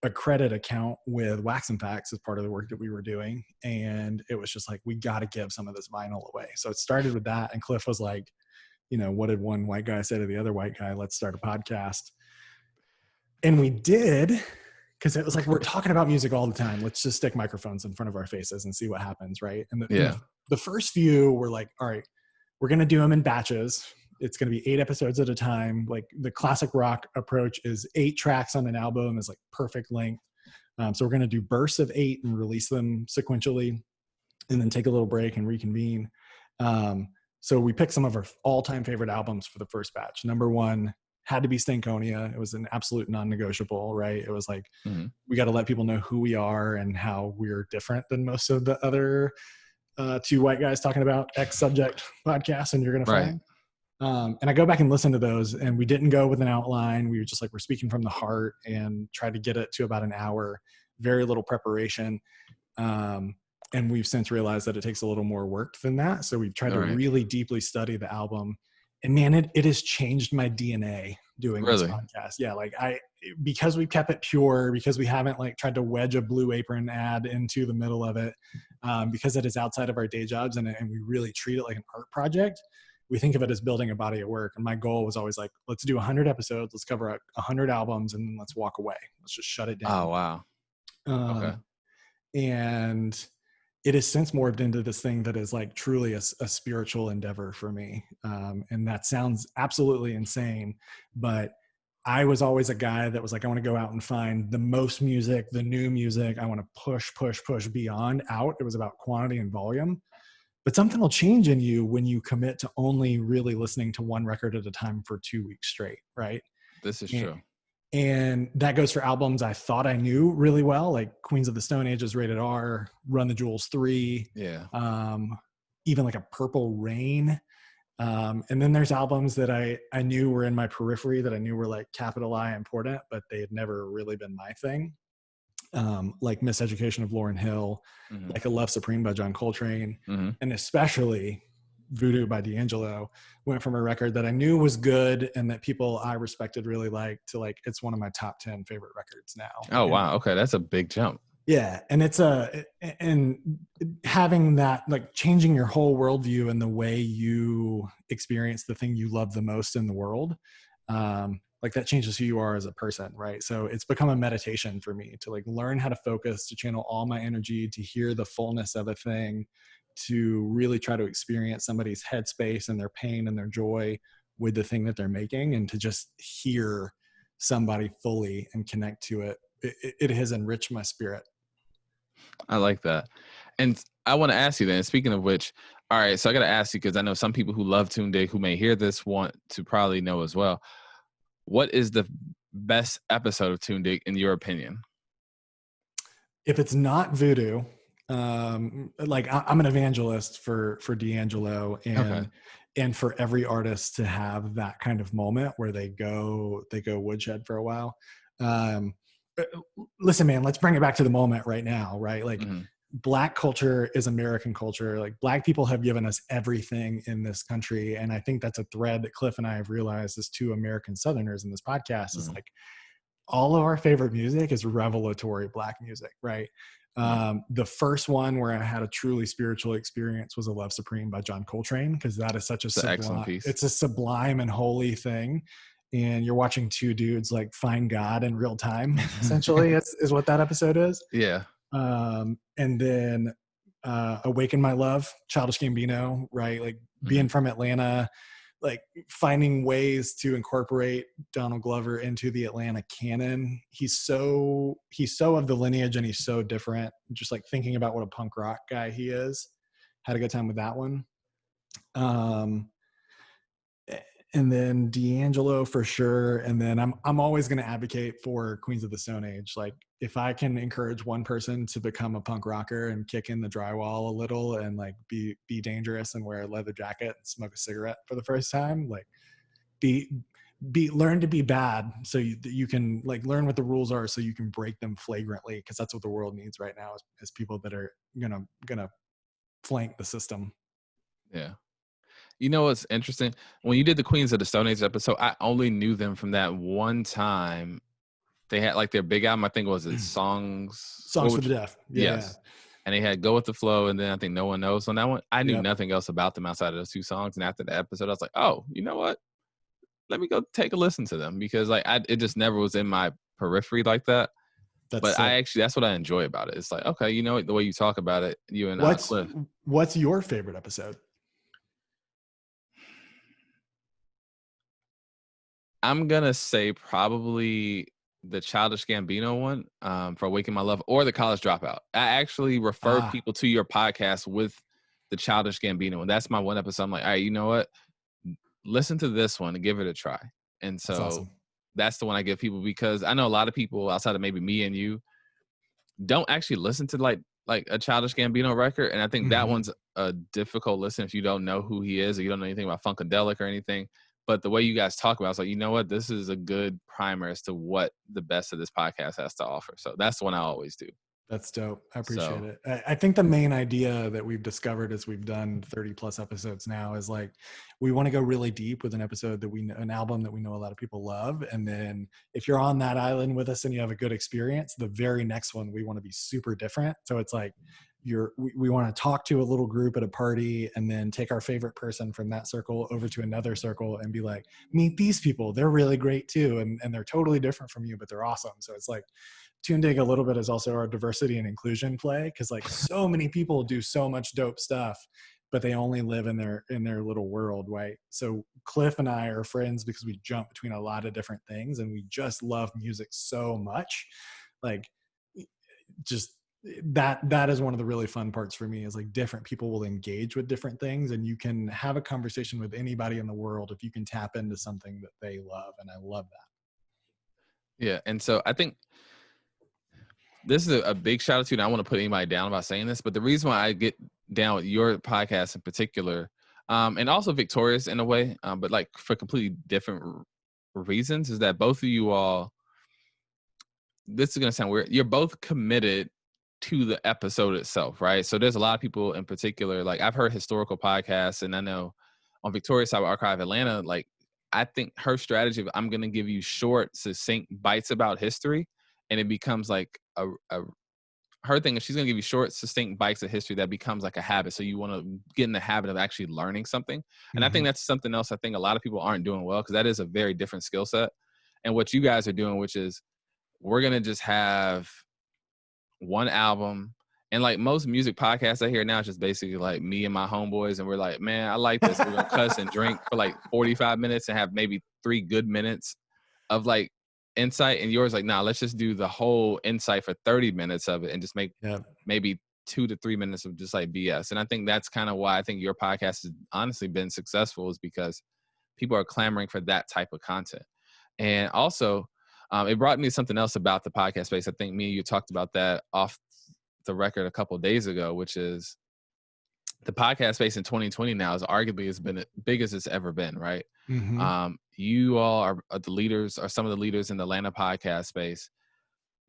a credit account with Wax and Facts as part of the work that we were doing. And it was just like, we got to give some of this vinyl away. So it started with that. And Cliff was like, you know, what did one white guy say to the other white guy? Let's start a podcast. And we did, because it was like, we're talking about music all the time. Let's just stick microphones in front of our faces and see what happens, right? And the first few were like, all right, we're going to do them in batches. It's going to be 8 episodes at a time. Like the classic rock approach is 8 tracks on an album is like perfect length. So we're going to do bursts of 8 and release them sequentially, and then take a little break and reconvene. So we picked some of our all-time favorite albums for the first batch. Number 1 had to be Stankonia. It was an absolute non-negotiable, right? It was like, we got to let people know who we are and how we're different than most of the other 2 white guys talking about X subject podcasts, and you're going to find. And I go back and listen to those, and we didn't go with an outline. We were just like, we're speaking from the heart and tried to get it to about an hour, very little preparation. And we've since realized that it takes a little more work than that. So we've tried to really deeply study the album. And man, it has changed my DNA doing this podcast. Yeah. Like because we kept it pure, because we haven't like tried to wedge a Blue Apron ad into the middle of it, because it is outside of our day jobs, and we really treat it like an art project. We think of it as building a body of work. And my goal was always like, let's do 100 episodes. Let's cover 100 albums, and then let's walk away. Let's just shut it down. Oh, wow. Okay. And it has since morphed into this thing that is like truly a spiritual endeavor for me. And that sounds absolutely insane, but I was always a guy that was like, I want to go out and find the most music, the new music. I want to push beyond out. It was about quantity and volume. But something will change in you when you commit to only really listening to one record at a time for 2 weeks straight, right? This is true. And that goes for albums I thought I knew really well, like Queens of the Stone Age is rated R, Run the Jewels 3, even like a Purple Rain. And then there's albums that I knew were in my periphery, that I knew were like capital I important, but they had never really been my thing. Like Miseducation of Lauryn Hill, like A Love Supreme by John Coltrane, and especially Voodoo by D'Angelo went from a record that I knew was good and that people I respected really liked to like, it's one of my top 10 favorite records now. Oh, wow. Okay. That's a big jump. Yeah. And and having that, like changing your whole worldview and the way you experience the thing you love the most in the world, like that changes who you are as a person, right? So it's become a meditation for me to like learn how to focus, to channel all my energy, to hear the fullness of a thing, to really try to experience somebody's headspace and their pain and their joy with the thing that they're making, and to just hear somebody fully and connect to it. It has enriched my spirit. I like that. And I want to ask you then, speaking of which, all right, so I got to ask you, because I know some people who love TuneDig who may hear this want to probably know as well. What is the best episode of TuneDig in your opinion? If it's not Voodoo, like I'm an evangelist for D'Angelo, and for every artist to have that kind of moment where they go woodshed for a while. Listen, man, let's bring it back to the moment right now, right? Like Black culture is American culture. Like Black people have given us everything in this country. And I think that's a thread that Cliff and I have realized as 2 American Southerners in this podcast is like, all of our favorite music is revelatory Black music, right? The first one where I had a truly spiritual experience was A Love Supreme by John Coltrane, because that is such a excellent piece. It's a sublime and holy thing. And you're watching 2 dudes like find God in real time, essentially, is what that episode is. Yeah. And then Awaken My Love, Childish Gambino, right? Like being from Atlanta, like finding ways to incorporate Donald Glover into the Atlanta canon. He's so of the lineage, and he's so different. Just like thinking about what a punk rock guy he is. Had a good time with that one. And then D'Angelo for sure. And then I'm always going to advocate for Queens of the Stone Age. Like if I can encourage one person to become a punk rocker and kick in the drywall a little and like be dangerous and wear a leather jacket and smoke a cigarette for the first time, like learn to be bad so you can like learn what the rules are so you can break them flagrantly, because that's what the world needs right now is people that are gonna flank the system. Yeah. You know what's interesting? When you did the Queens of the Stone Age episode, I only knew them from that one time. They had like their big album, I think, was it Songs for the Deaf. Yes. And they had Go With the Flow, and then I think No One Knows on that one. I knew nothing else about them outside of those two songs. And after the episode, I was like, oh, you know what? Let me go take a listen to them, because like it just never was in my periphery like that. But sick. That's what I enjoy about it. It's like, okay, you know, the way you talk about it, you and Cliff. What's your favorite episode? I'm gonna say probably the Childish Gambino one, for Awaken My Love, or the College Dropout. I actually refer people to your podcast with the Childish Gambino, and that's my one episode. I'm like, all right, you know what? Listen to this one and give it a try. And so that's the one I give people, because I know a lot of people outside of maybe me and you don't actually listen to like a Childish Gambino record, and I think that one's a difficult listen if you don't know who he is or you don't know anything about Funkadelic or anything. But the way you guys talk about it, it's like, you know what, this is a good primer as to what the best of this podcast has to offer. So that's the one I always do. That's dope. I appreciate it. I think the main idea that we've discovered as we've done 30 plus episodes now is like, we want to go really deep with an episode that an album that we know a lot of people love. And then if you're on that island with us and you have a good experience, the very next one, we want to be super different. So it's like, we want to talk to a little group at a party and then take our favorite person from that circle over to another circle and be like, meet these people. They're really great too. And they're totally different from you, but they're awesome. So it's like, TuneDig a little bit is also our diversity and inclusion play, because like so many people do so much dope stuff, but they only live in their little world, right? So Cliff and I are friends because we jump between a lot of different things and we just love music so much. Like just that is one of the really fun parts for me, is like different people will engage with different things, and you can have a conversation with anybody in the world if you can tap into something that they love. And I love that. Yeah. And so I think this is a big shout out to you, and I don't want to put anybody down about saying this, but the reason why I get down with your podcast in particular, and also Victorious in a way, but like for completely different reasons, is that both of you all, this is going to sound weird, you're both committed to the episode itself, right? So there's a lot of people in particular, like I've heard historical podcasts, and I know on Victorious side of Archive Atlanta, like I think her strategy of I'm going to give you short, succinct bites about history, and it becomes like her thing is she's going to give you short, succinct bites of history that becomes like a habit. So you want to get in the habit of actually learning something. And I think that's something else I think a lot of people aren't doing well, because that is a very different skill set. And what you guys are doing, which is we're going to just have one album. And like most music podcasts I hear now, it's just basically like me and my homeboys, and we're like, man, I like this. We're going to cuss and drink for like 45 minutes and have maybe 3 good minutes of like insight. And yours like, nah, let's just do the whole insight for 30 minutes of it and just make maybe 2 to 3 minutes of just like BS. And I think that's kind of why I think your podcast has honestly been successful, is because people are clamoring for that type of content. And also it brought me something else about the podcast space. I think me and you talked about that off the record a couple of days ago, which is the podcast space in 2020 now is arguably has been as big as it's ever been, right? You all are the leaders, or some of the leaders in the Atlanta podcast space.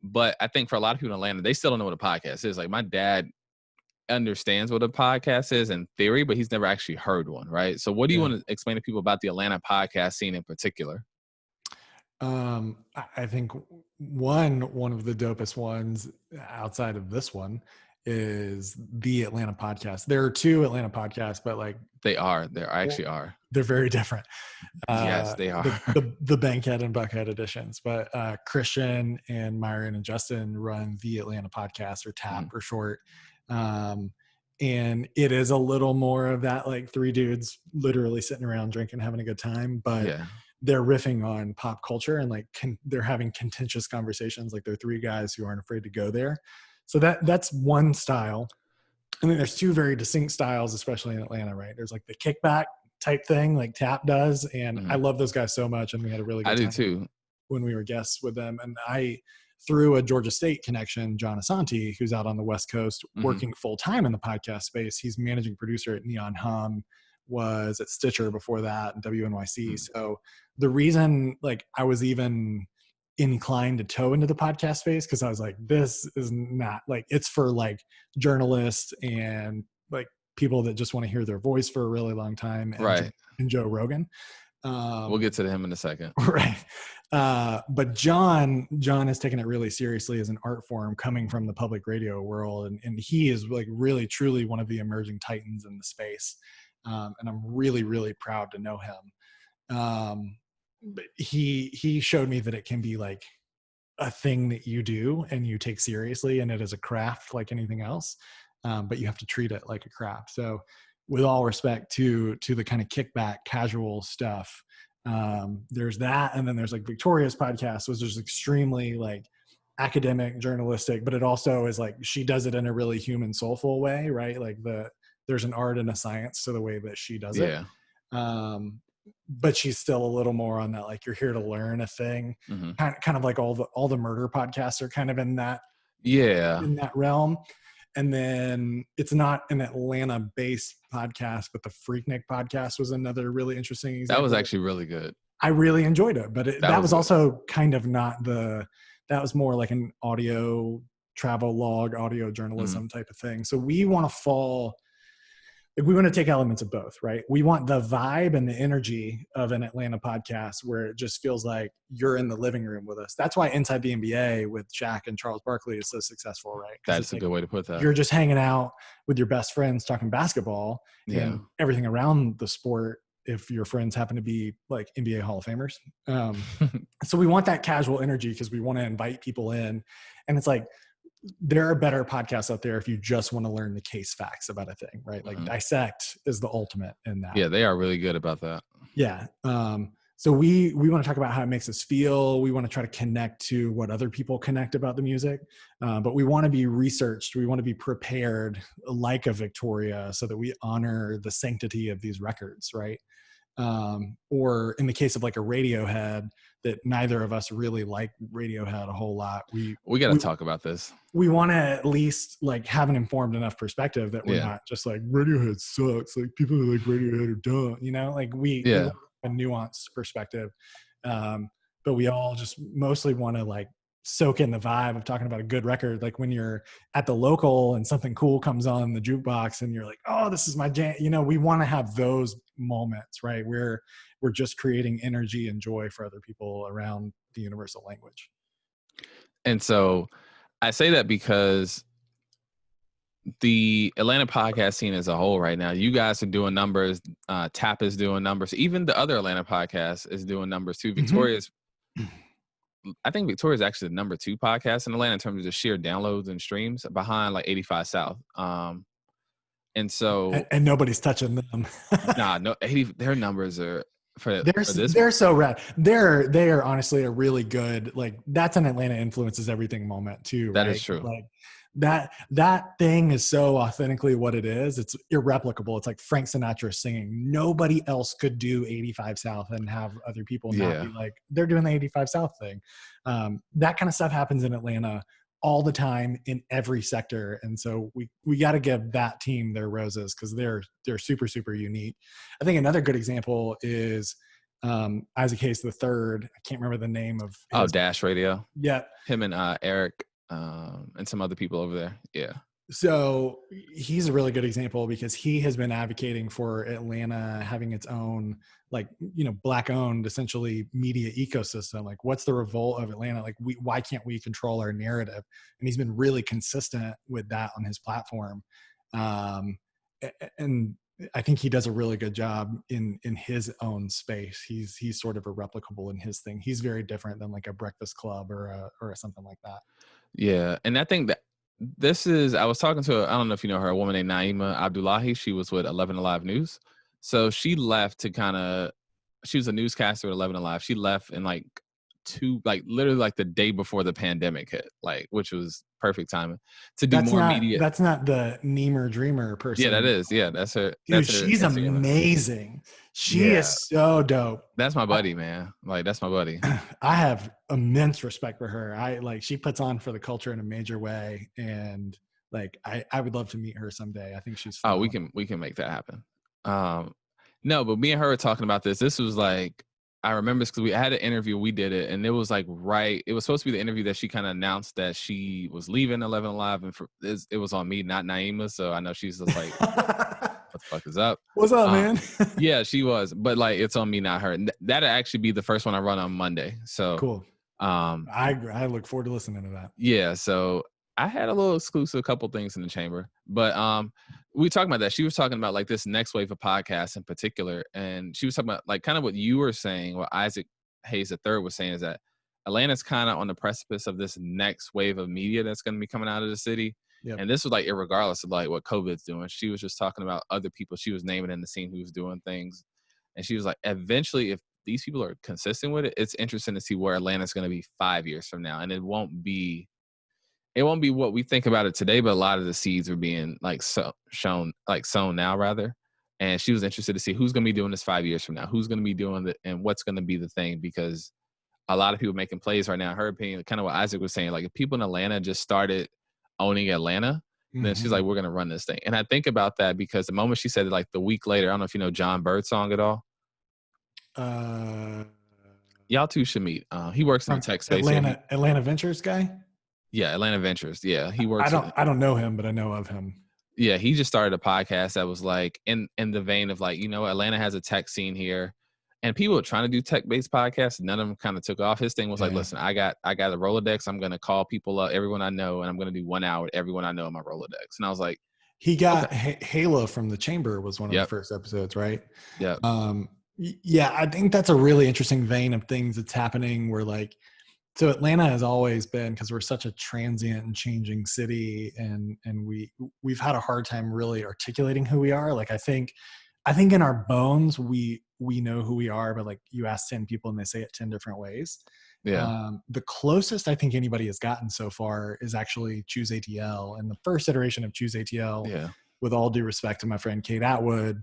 But I think for a lot of people in Atlanta, they still don't know what a podcast is. Like my dad understands what a podcast is in theory, but he's never actually heard one, right? So what do you want to explain to people about the Atlanta podcast scene in particular? I think one of the dopest ones outside of this one is the Atlanta podcast. There are 2 Atlanta podcasts, but like they actually are. They're very different. Yes, they are. The Bankhead and Buckhead editions, but Christian and Myron and Justin run the Atlanta podcast, or TAP for short. And it is a little more of that, like three dudes literally sitting around drinking, having a good time, but Yeah. they're riffing on pop culture and like they're having contentious conversations. Like they're three guys who aren't afraid to go there. So that's one style. And then there's two very distinct styles, especially in Atlanta, right? There's like the kickback type thing, like Tap does. And I love those guys so much. And we had a really I good do time too. when we were guests with them. And through a Georgia State connection, John Asante, who's out on the West Coast working full time in the podcast space. He's managing producer at Neon Hum, was at Stitcher before that, and WNYC. So the reason like I was even inclined to toe into the podcast space, because I was like, this is not like, it's for like journalists and like people that just want to hear their voice for a really long time, and Joe Rogan. We'll get to him in a second. Right. But John has taken it really seriously as an art form coming from the public radio world. And he is like really, truly one of the emerging titans in the space. And I'm really, really proud to know him. But he showed me that it can be like a thing that you do and you take seriously, and it is a craft like anything else. But you have to treat it like a craft. So with all respect to the kind of kickback casual stuff, there's that. And then there's like Victoria's podcast, which is extremely like academic, journalistic, but it also is like, she does it in a really human, soulful way, right? Like there's an art and a science to the way that she does it. But she's still a little more on that, like, you're here to learn a thing. Kind of like all the murder podcasts are kind of in that realm. And then it's not an Atlanta-based podcast, but the Freaknik podcast was another really interesting example. That was actually really good. I really enjoyed it, but that was also kind of not that was more like an audio travel log, audio journalism type of thing. So we want to take elements of both, right? We want the vibe and the energy of an Atlanta podcast where it just feels like you're in the living room with us. That's why Inside the NBA with Shaq and Charles Barkley is so successful, right? That's a good way to put that. You're just hanging out with your best friends talking basketball and everything around the sport, if your friends happen to be like NBA Hall of Famers. So we want that casual energy because we want to invite people in. And it's like, there are better podcasts out there if you just want to learn the case facts about a thing, right? Like Dissect is the ultimate in that. Yeah, they are really good about that. Yeah. So we want to talk about how it makes us feel. We want to try to connect to what other people connect about the music. But we want to be researched. We want to be prepared like a Victoria so that we honor the sanctity of these records, right? Or in the case of like a Radiohead, that neither of us really like Radiohead a whole lot. We got to talk about this. We want to at least like have an informed enough perspective that we're not just like Radiohead sucks. Like people who like Radiohead are dumb, you know, like we have a nuanced perspective. But we all just mostly want to like soak in the vibe of talking about a good record. Like when you're at the local and something cool comes on the jukebox and you're like, oh, this is my jam. You know, we want to have those moments, right? We're just creating energy and joy for other people around the universal language. And so I say that because the Atlanta podcast scene as a whole right now, you guys are doing numbers. Tap is doing numbers. Even the other Atlanta podcast is doing numbers too. I think Victoria's actually the number 2 podcast in Atlanta in terms of the sheer downloads and streams, behind like 85 South. And so and nobody's touching them. Their numbers are they're so rad. They are honestly a really good, like, that's an Atlanta influences everything moment too. That right? is true. Like that thing is so authentically what it is. It's irreplicable. It's like Frank Sinatra singing. Nobody else could do 85 South and have other people not be like, they're doing the 85 South thing. That kind of stuff happens in Atlanta all the time in every sector. And so we got to give that team their roses because they're super, super unique. I think another good example is Isaac Hayes the Third. I can't remember the name of Dash Radio. Yeah. Him and Eric and some other people over there. Yeah. So he's a really good example because he has been advocating for Atlanta having its own, like, you know, Black owned essentially media ecosystem. Like, what's the revolt of Atlanta? Like, why can't we control our narrative? And he's been really consistent with that on his platform. And I think he does a really good job in his own space. He's sort of a replicable in his thing. He's very different than like a Breakfast Club or something like that. Yeah. And I think I was talking to, I don't know if you know her, a woman named Naima Abdullahi. She was with 11 Alive News. So she left to she was a newscaster at 11 Alive. She left in literally like the day before the pandemic hit, which was perfect timing to do more media. That's not the Neemer Dreamer person. Yeah, that is. Yeah, that's her. Dude, That's her she's Instagram. amazing. She is so dope. That's my buddy, man. That's my buddy. I have immense respect for her. She puts on for the culture in a major way, and I would love to meet her someday. I think she's fun. Oh, we can make that happen. No, but me and her were talking about this. This was I remember because we had an interview, we did it, and it was it was supposed to be the interview that she kind of announced that she was leaving 11 Alive, and it was on me, not Naima. So I know she's just like, what the fuck is up? What's up, man? Yeah, she was, but it's on me, not her. That'll actually be the first one I run on Monday. So cool. I look forward to listening to that. Yeah, so I had a little exclusive couple things in the chamber, but we were talking about that. She was talking about this next wave of podcasts in particular, and she was talking about kind of what you were saying, what Isaac Hayes III was saying, is that Atlanta's kind of on the precipice of this next wave of media that's going to be coming out of the city. Yep. And this was irregardless of what COVID's doing. She was just talking about other people she was naming in the scene who was doing things, and she was like, eventually, if these people are consistent with it, it's interesting to see where Atlanta's going to be 5 years from now, and it won't be what we think about it today, but a lot of the seeds are being sown now rather. And she was interested to see who's going to be doing this 5 years from now, who's going to be doing it, and what's going to be the thing, because a lot of people making plays right now. Her opinion, kind of what Isaac was saying, if people in Atlanta just started owning Atlanta, then she's like, we're going to run this thing. And I think about that because the moment she said it, the week later, I don't know if you know John Birdsong at all. Y'all two should meet. He works in the tech space. Atlanta Ventures guy. Yeah, Atlanta Ventures. Yeah, he works. I don't know him, but I know of him. Yeah, he just started a podcast that was in the vein of Atlanta has a tech scene here, and people are trying to do tech-based podcasts. None of them kind of took off. His thing was listen, I got a Rolodex. I'm gonna call people up, everyone I know, and I'm gonna do 1 hour with everyone I know in my Rolodex. And I was like, he got Halo from the Chamber was one of the first episodes, right? Yeah. Yeah, I think that's a really interesting vein of things that's happening where so Atlanta has always been, because we're such a transient and changing city, and we've had a hard time really articulating who we are. I think in our bones we know who we are, but you ask 10 people and they say it 10 different ways. Yeah. The closest I think anybody has gotten so far is actually Choose ATL, and the first iteration of Choose ATL. Yeah. With all due respect to my friend Kate Atwood,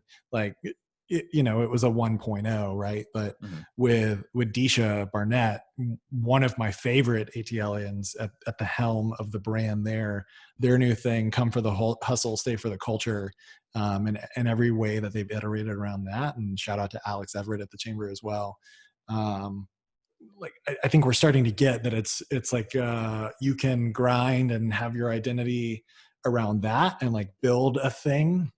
it was a 1.0, right? But with Disha Barnett, one of my favorite ATLians at the helm of the brand their new thing, come for the whole hustle, stay for the culture, and every way that they've iterated around that. And shout out to Alex Everett at the Chamber as well. I think we're starting to get that it's you can grind and have your identity around that and build a thing.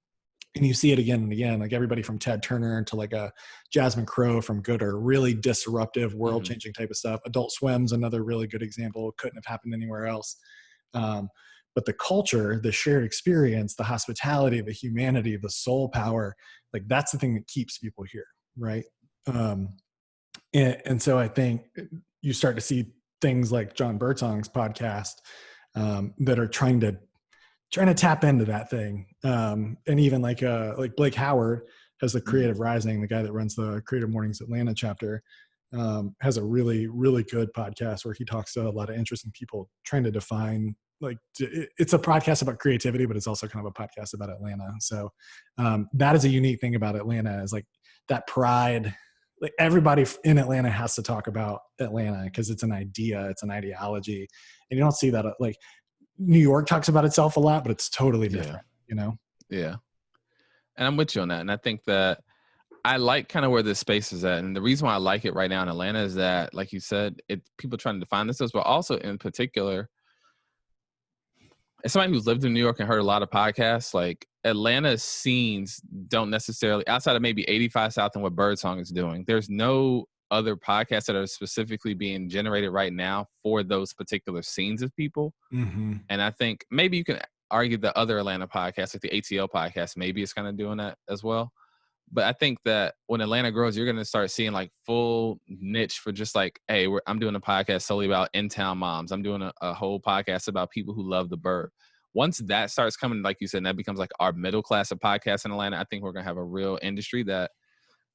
And you see it again and again, everybody from Ted Turner to a Jasmine Crowe from Gooder, really disruptive, world-changing type of stuff. Adult Swim's another really good example. Couldn't have happened anywhere else. But the culture, the shared experience, the hospitality, the humanity, the soul power, that's the thing that keeps people here, right? And so I think you start to see things like John Birdsong's podcast that are trying to tap into that thing. And even like Blake Howard has the Creative Rising, the guy that runs the Creative Mornings Atlanta chapter, has a really, really good podcast where he talks to a lot of interesting people trying to define, it's a podcast about creativity, but it's also kind of a podcast about Atlanta. So that is a unique thing about Atlanta, is that pride. Everybody in Atlanta has to talk about Atlanta because it's an idea, it's an ideology. And you don't see that New York talks about itself a lot, but it's totally different, Yeah. And I'm with you on that. And I think that I like kind of where this space is at. And the reason why I like it right now in Atlanta is that, like you said, people trying to define themselves, but also in particular, as somebody who's lived in New York and heard a lot of podcasts, Atlanta's scenes don't necessarily, outside of maybe 85 South and what Birdsong is doing, there's no other podcasts that are specifically being generated right now for those particular scenes of people. Mm-hmm. And I think maybe you can argue the other Atlanta podcasts, like the ATL podcast, maybe it's kind of doing that as well. But I think that when Atlanta grows, you're going to start seeing full niche for just hey, I'm doing a podcast solely about in-town moms. I'm doing a whole podcast about people who love the burb. once that starts coming, like you said, and that becomes like our middle class of podcasts in Atlanta, I think we're going to have a real industry that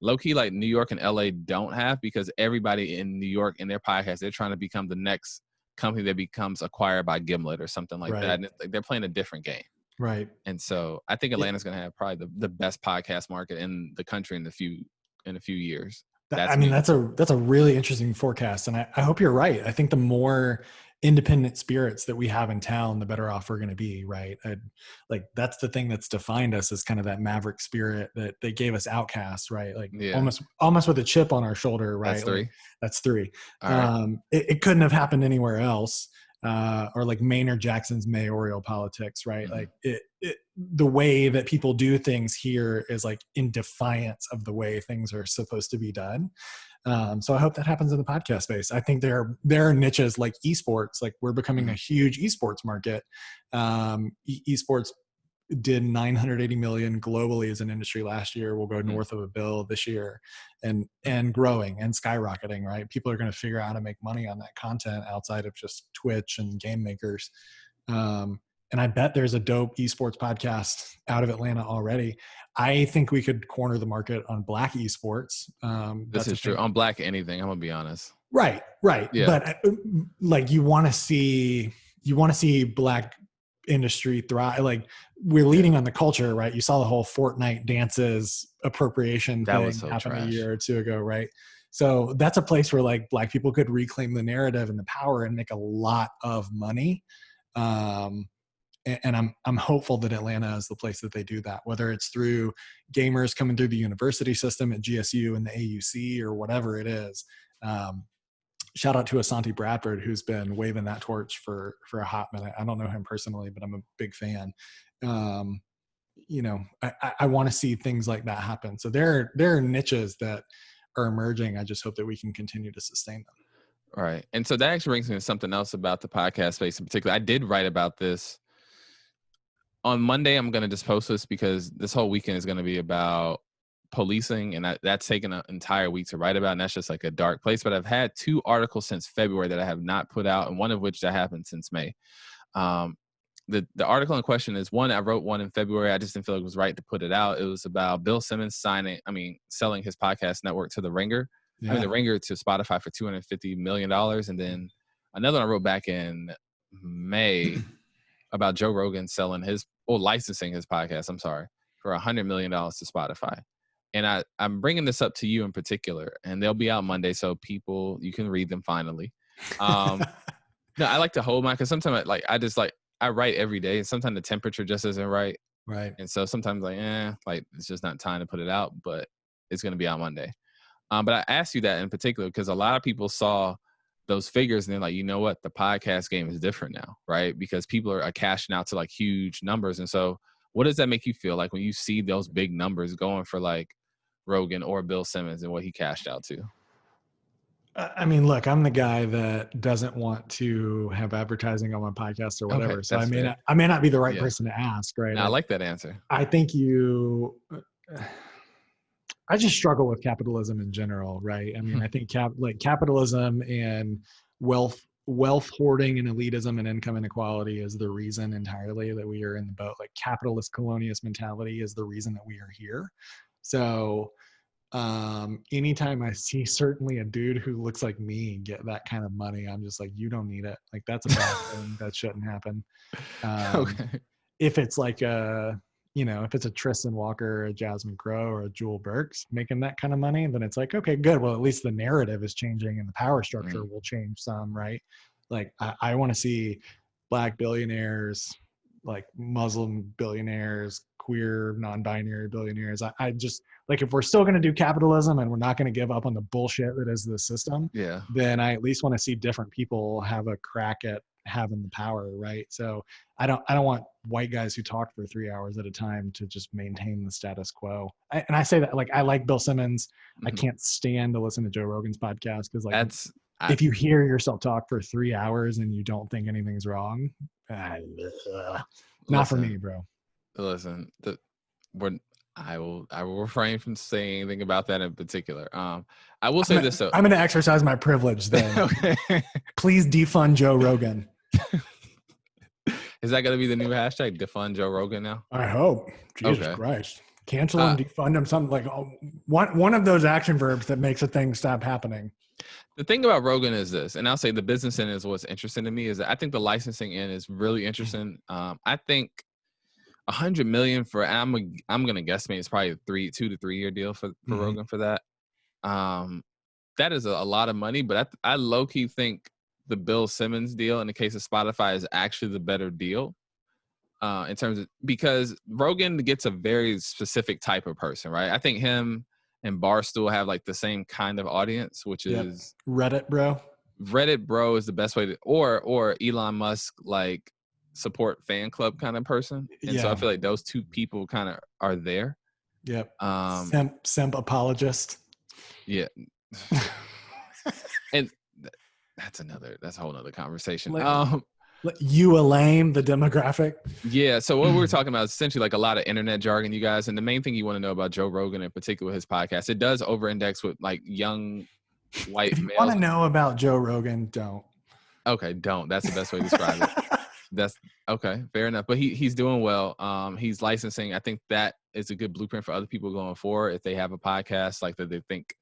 low key like New York and LA don't have, because everybody in New York in their podcast, they're trying to become the next company that becomes acquired by Gimlet or something like that. And they're playing a different game. Right. And so I think Atlanta's going to have probably the best podcast market in the country in a few years. That's a really interesting forecast. And I hope you're right. I think the more independent spirits that we have in town, the better off we're going to be. Right. Like that's the thing that's defined us, is kind of that maverick spirit that they gave us Outcast, right? Like almost with a chip on our shoulder. Right. That's three. All right. It couldn't have happened anywhere else. Or like Maynard Jackson's mayoral politics, right? Mm-hmm. Like the way that people do things here is like in defiance of the way things are supposed to be done. So I hope that happens in the podcast space. I think there are niches like esports, like we're becoming a huge esports market. Esports did 980 million globally as an industry last year. We'll go north of $1 billion this year, and growing and skyrocketing, right? People are going to figure out how to make money on that content outside of just Twitch and game makers. And I bet there's a dope esports podcast out of Atlanta already. I think we could corner the market on Black esports. This is true. On Black anything, I'm gonna be honest. Right. Yeah. But like you want to see Black industry thrive. Like we're leading on the culture, right? You saw the whole Fortnite dances appropriation thing happen a year or two ago, right? So that's a place where like Black people could reclaim the narrative and the power and make a lot of money. And I'm hopeful that Atlanta is the place that they do that, whether it's through gamers coming through the university system at GSU and the AUC or whatever it is. Shout out to Asante Bradford, who's been waving that torch for a hot minute. I don't know him personally, but I'm a big fan. You know, I want to see things like that happen. So there are niches that are emerging. I just hope that we can continue to sustain them. Right. And so that actually brings me to something else about the podcast space in particular. I did write about this. On Monday, I'm going to just post this because this whole weekend is going to be about policing, and that's taken an entire week to write about, and that's just like a dark place. But I've had 2 articles since February that I have not put out, and one of which that happened since May. The article in question is one, I wrote one in February. I just didn't feel like it was right to put it out. It was about Bill Simmons selling his podcast network to The Ringer. Yeah. The Ringer to Spotify for $250 million. And then another one I wrote back in May about Joe Rogan licensing his podcast, for $100 million to Spotify. And I'm bringing this up to you in particular, and they'll be out Monday, so people, you can read them finally. No, I like to hold mine because sometimes I write every day, and sometimes the temperature just isn't right. Right. And so sometimes it's just not time to put it out, but it's going to be out Monday. But I asked you that in particular because a lot of people saw those figures and they're like, you know what, the podcast game is different now, right? Because people are cashing out to like huge numbers. And so what does that make you feel like when you see those big numbers going for like Rogan or Bill Simmons and what he cashed out to? I mean, look, I'm the guy that doesn't want to have advertising on my podcast or whatever. Okay, so I may not be the right person to ask, right? No, I like that answer. I think I just struggle with capitalism in general, right? I mean, I think capitalism and wealth hoarding and elitism and income inequality is the reason entirely that we are in the boat. Like capitalist colonialist mentality is the reason that we are here. So anytime I see certainly a dude who looks like me get that kind of money, I'm just like, you don't need it. Like that's a bad thing. That shouldn't happen. Okay. If it's like if it's a Tristan Walker, a Jasmine Crowe, or a Jewel Burks making that kind of money, then it's like, okay, good. Well, at least the narrative is changing and the power structure will change some, right? Like I want to see Black billionaires, like Muslim billionaires, queer, non-binary billionaires. I just like, if we're still going to do capitalism and we're not going to give up on the bullshit that is the system, then I at least want to see different people have a crack at having the power, right? So I don't want white guys who talk for 3 hours at a time to just maintain the status quo. And I say that, like, I like Bill Simmons. I can't stand to listen to Joe Rogan's podcast because, like, if you hear yourself talk for 3 hours and you don't think anything's wrong, not for me, bro. Listen, I will refrain from saying anything about that in particular. I will say this though. I'm going to exercise my privilege then. Okay. Please defund Joe Rogan. Is that going to be the new hashtag? Defund Joe Rogan now? I hope. Jesus Okay. Christ. Cancel him, defund him, something like one of those action verbs that makes a thing stop happening. The thing about Rogan is this, and I'll say the business end is what's interesting to me, is that I think the licensing end is really interesting. I think 100 million for, I'm going to guesstimate it's probably a 2 to 3 year deal for Rogan for that. That is a lot of money, but I low key think the Bill Simmons deal in the case of Spotify is actually the better deal. In terms of, because Rogan gets a very specific type of person, right? I think him and Barstool have like the same kind of audience, which is Reddit bro. Reddit bro is the best way to, or Elon Musk like support fan club kind of person. And so I feel like those two people kind of are there. Yep. Simp apologist. Yeah. And that's a whole nother conversation. You a lame, the demographic. Yeah. So what we're talking about is essentially like a lot of internet jargon, you guys. And the main thing you want to know about Joe Rogan, in particular, his podcast, it does over-index with like young white males. If you males. want to know about Joe Rogan, don't. Okay, don't. That's the best way to describe it. That's okay. Fair enough. But he's doing well. He's licensing. I think that is a good blueprint for other people going forward. If they have a podcast like that they think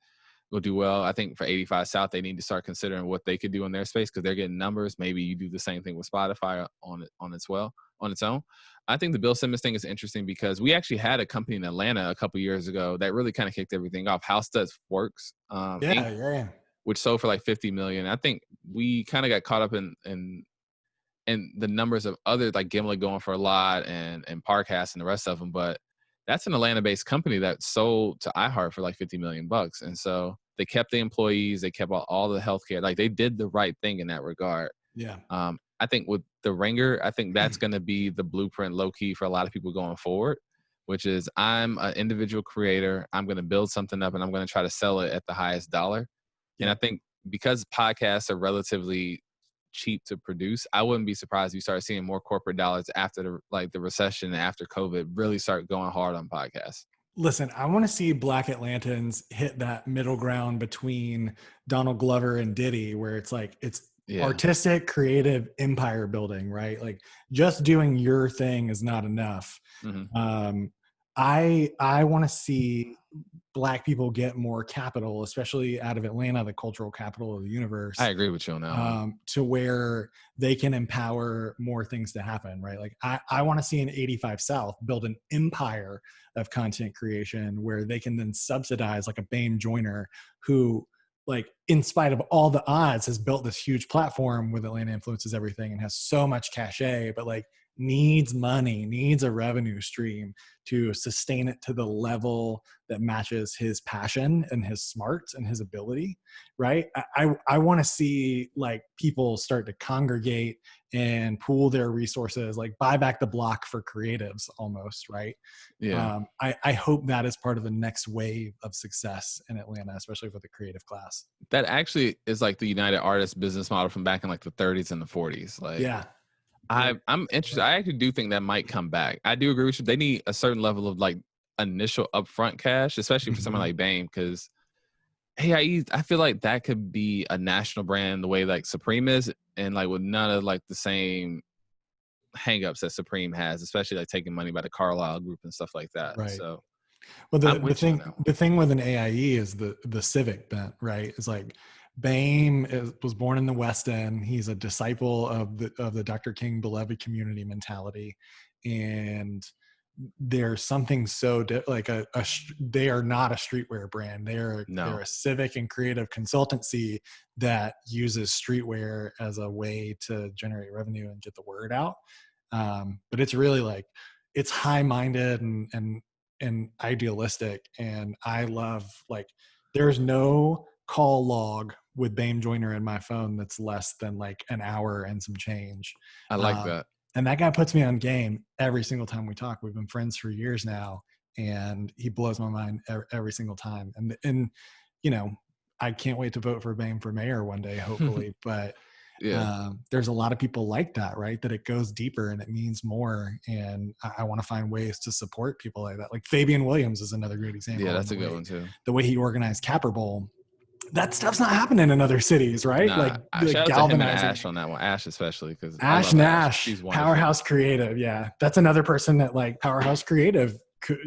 will do well. I think for 85 South, they need to start considering what they could do in their space because they're getting numbers. Maybe you do the same thing with Spotify on its own. I think the Bill Simmons thing is interesting because we actually had a company in Atlanta a couple years ago that really kind of kicked everything off. House Does Works, which sold for like 50 million. I think we kind of got caught up in the numbers of other like Gimlet going for a lot and Parcast and the rest of them, but that's an Atlanta-based company that sold to iHeart for like $50 million. And so they kept the employees, they kept all the healthcare. Like they did the right thing in that regard. Yeah. I think with the Ringer, I think that's going to be the blueprint low key for a lot of people going forward, which is I'm an individual creator. I'm going to build something up and I'm going to try to sell it at the highest dollar. Yeah. And I think because podcasts are relatively cheap to produce, I wouldn't be surprised if you start seeing more corporate dollars after the recession and after COVID really start going hard on podcasts. Listen, I want to see Black Atlantans hit that middle ground between Donald Glover and Diddy, where it's like artistic, creative empire building, right? Like just doing your thing is not enough. Mm-hmm. I want to see Black people get more capital, especially out of Atlanta, the cultural capital of the universe. I agree with you on that. To where they can empower more things to happen, right? Like I want to see an 85 South build an empire of content creation where they can then subsidize like a Bame Joyner who, like, in spite of all the odds, has built this huge platform with Atlanta Influences Everything and has so much cachet, but like needs money, needs a revenue stream to sustain it to the level that matches his passion and his smarts and his ability, right? I want to see like people start to congregate and pool their resources, like buy back the block for creatives almost, right? Yeah. I hope that is part of the next wave of success in Atlanta, especially for the creative class. That actually is like the United Artists business model from back in like the 30s and the 40s. Like, yeah. I'm interested. I actually do think that might come back. I do agree with you. They need a certain level of like initial upfront cash, especially for someone like Bame, because I feel like that could be a national brand the way like Supreme is, and like with none of like the same hangups that Supreme has, especially like taking money by the Carlyle Group and stuff like that. Right. So, well, the thing with an AIE is the civic bent, right? It's like Bame was born in the West End. He's a disciple of the Dr. King beloved community mentality, and there's something so they are not a streetwear brand. They're a civic and creative consultancy that uses streetwear as a way to generate revenue and get the word out. But it's really like it's high-minded and idealistic, and I love like there's no call log with Bame Joyner in my phone that's less than like an hour and some change. I like that. And that guy puts me on game every single time we talk. We've been friends for years now, and he blows my mind every single time. And you know, I can't wait to vote for Bame for mayor one day, hopefully. But there's a lot of people like that, right? That it goes deeper and it means more. And I want to find ways to support people like that. Like Fabian Williams is another great example. Yeah, that's a good one too. The way he organized Capper Bowl that stuff's not happening in other cities, right? Nah, Like the shout out to him and galvanizing. Ash on that one. Ash especially, because I Ash love Ash. Nash, She's wonderful. Powerhouse Creative. Yeah, that's another person that like Powerhouse Creative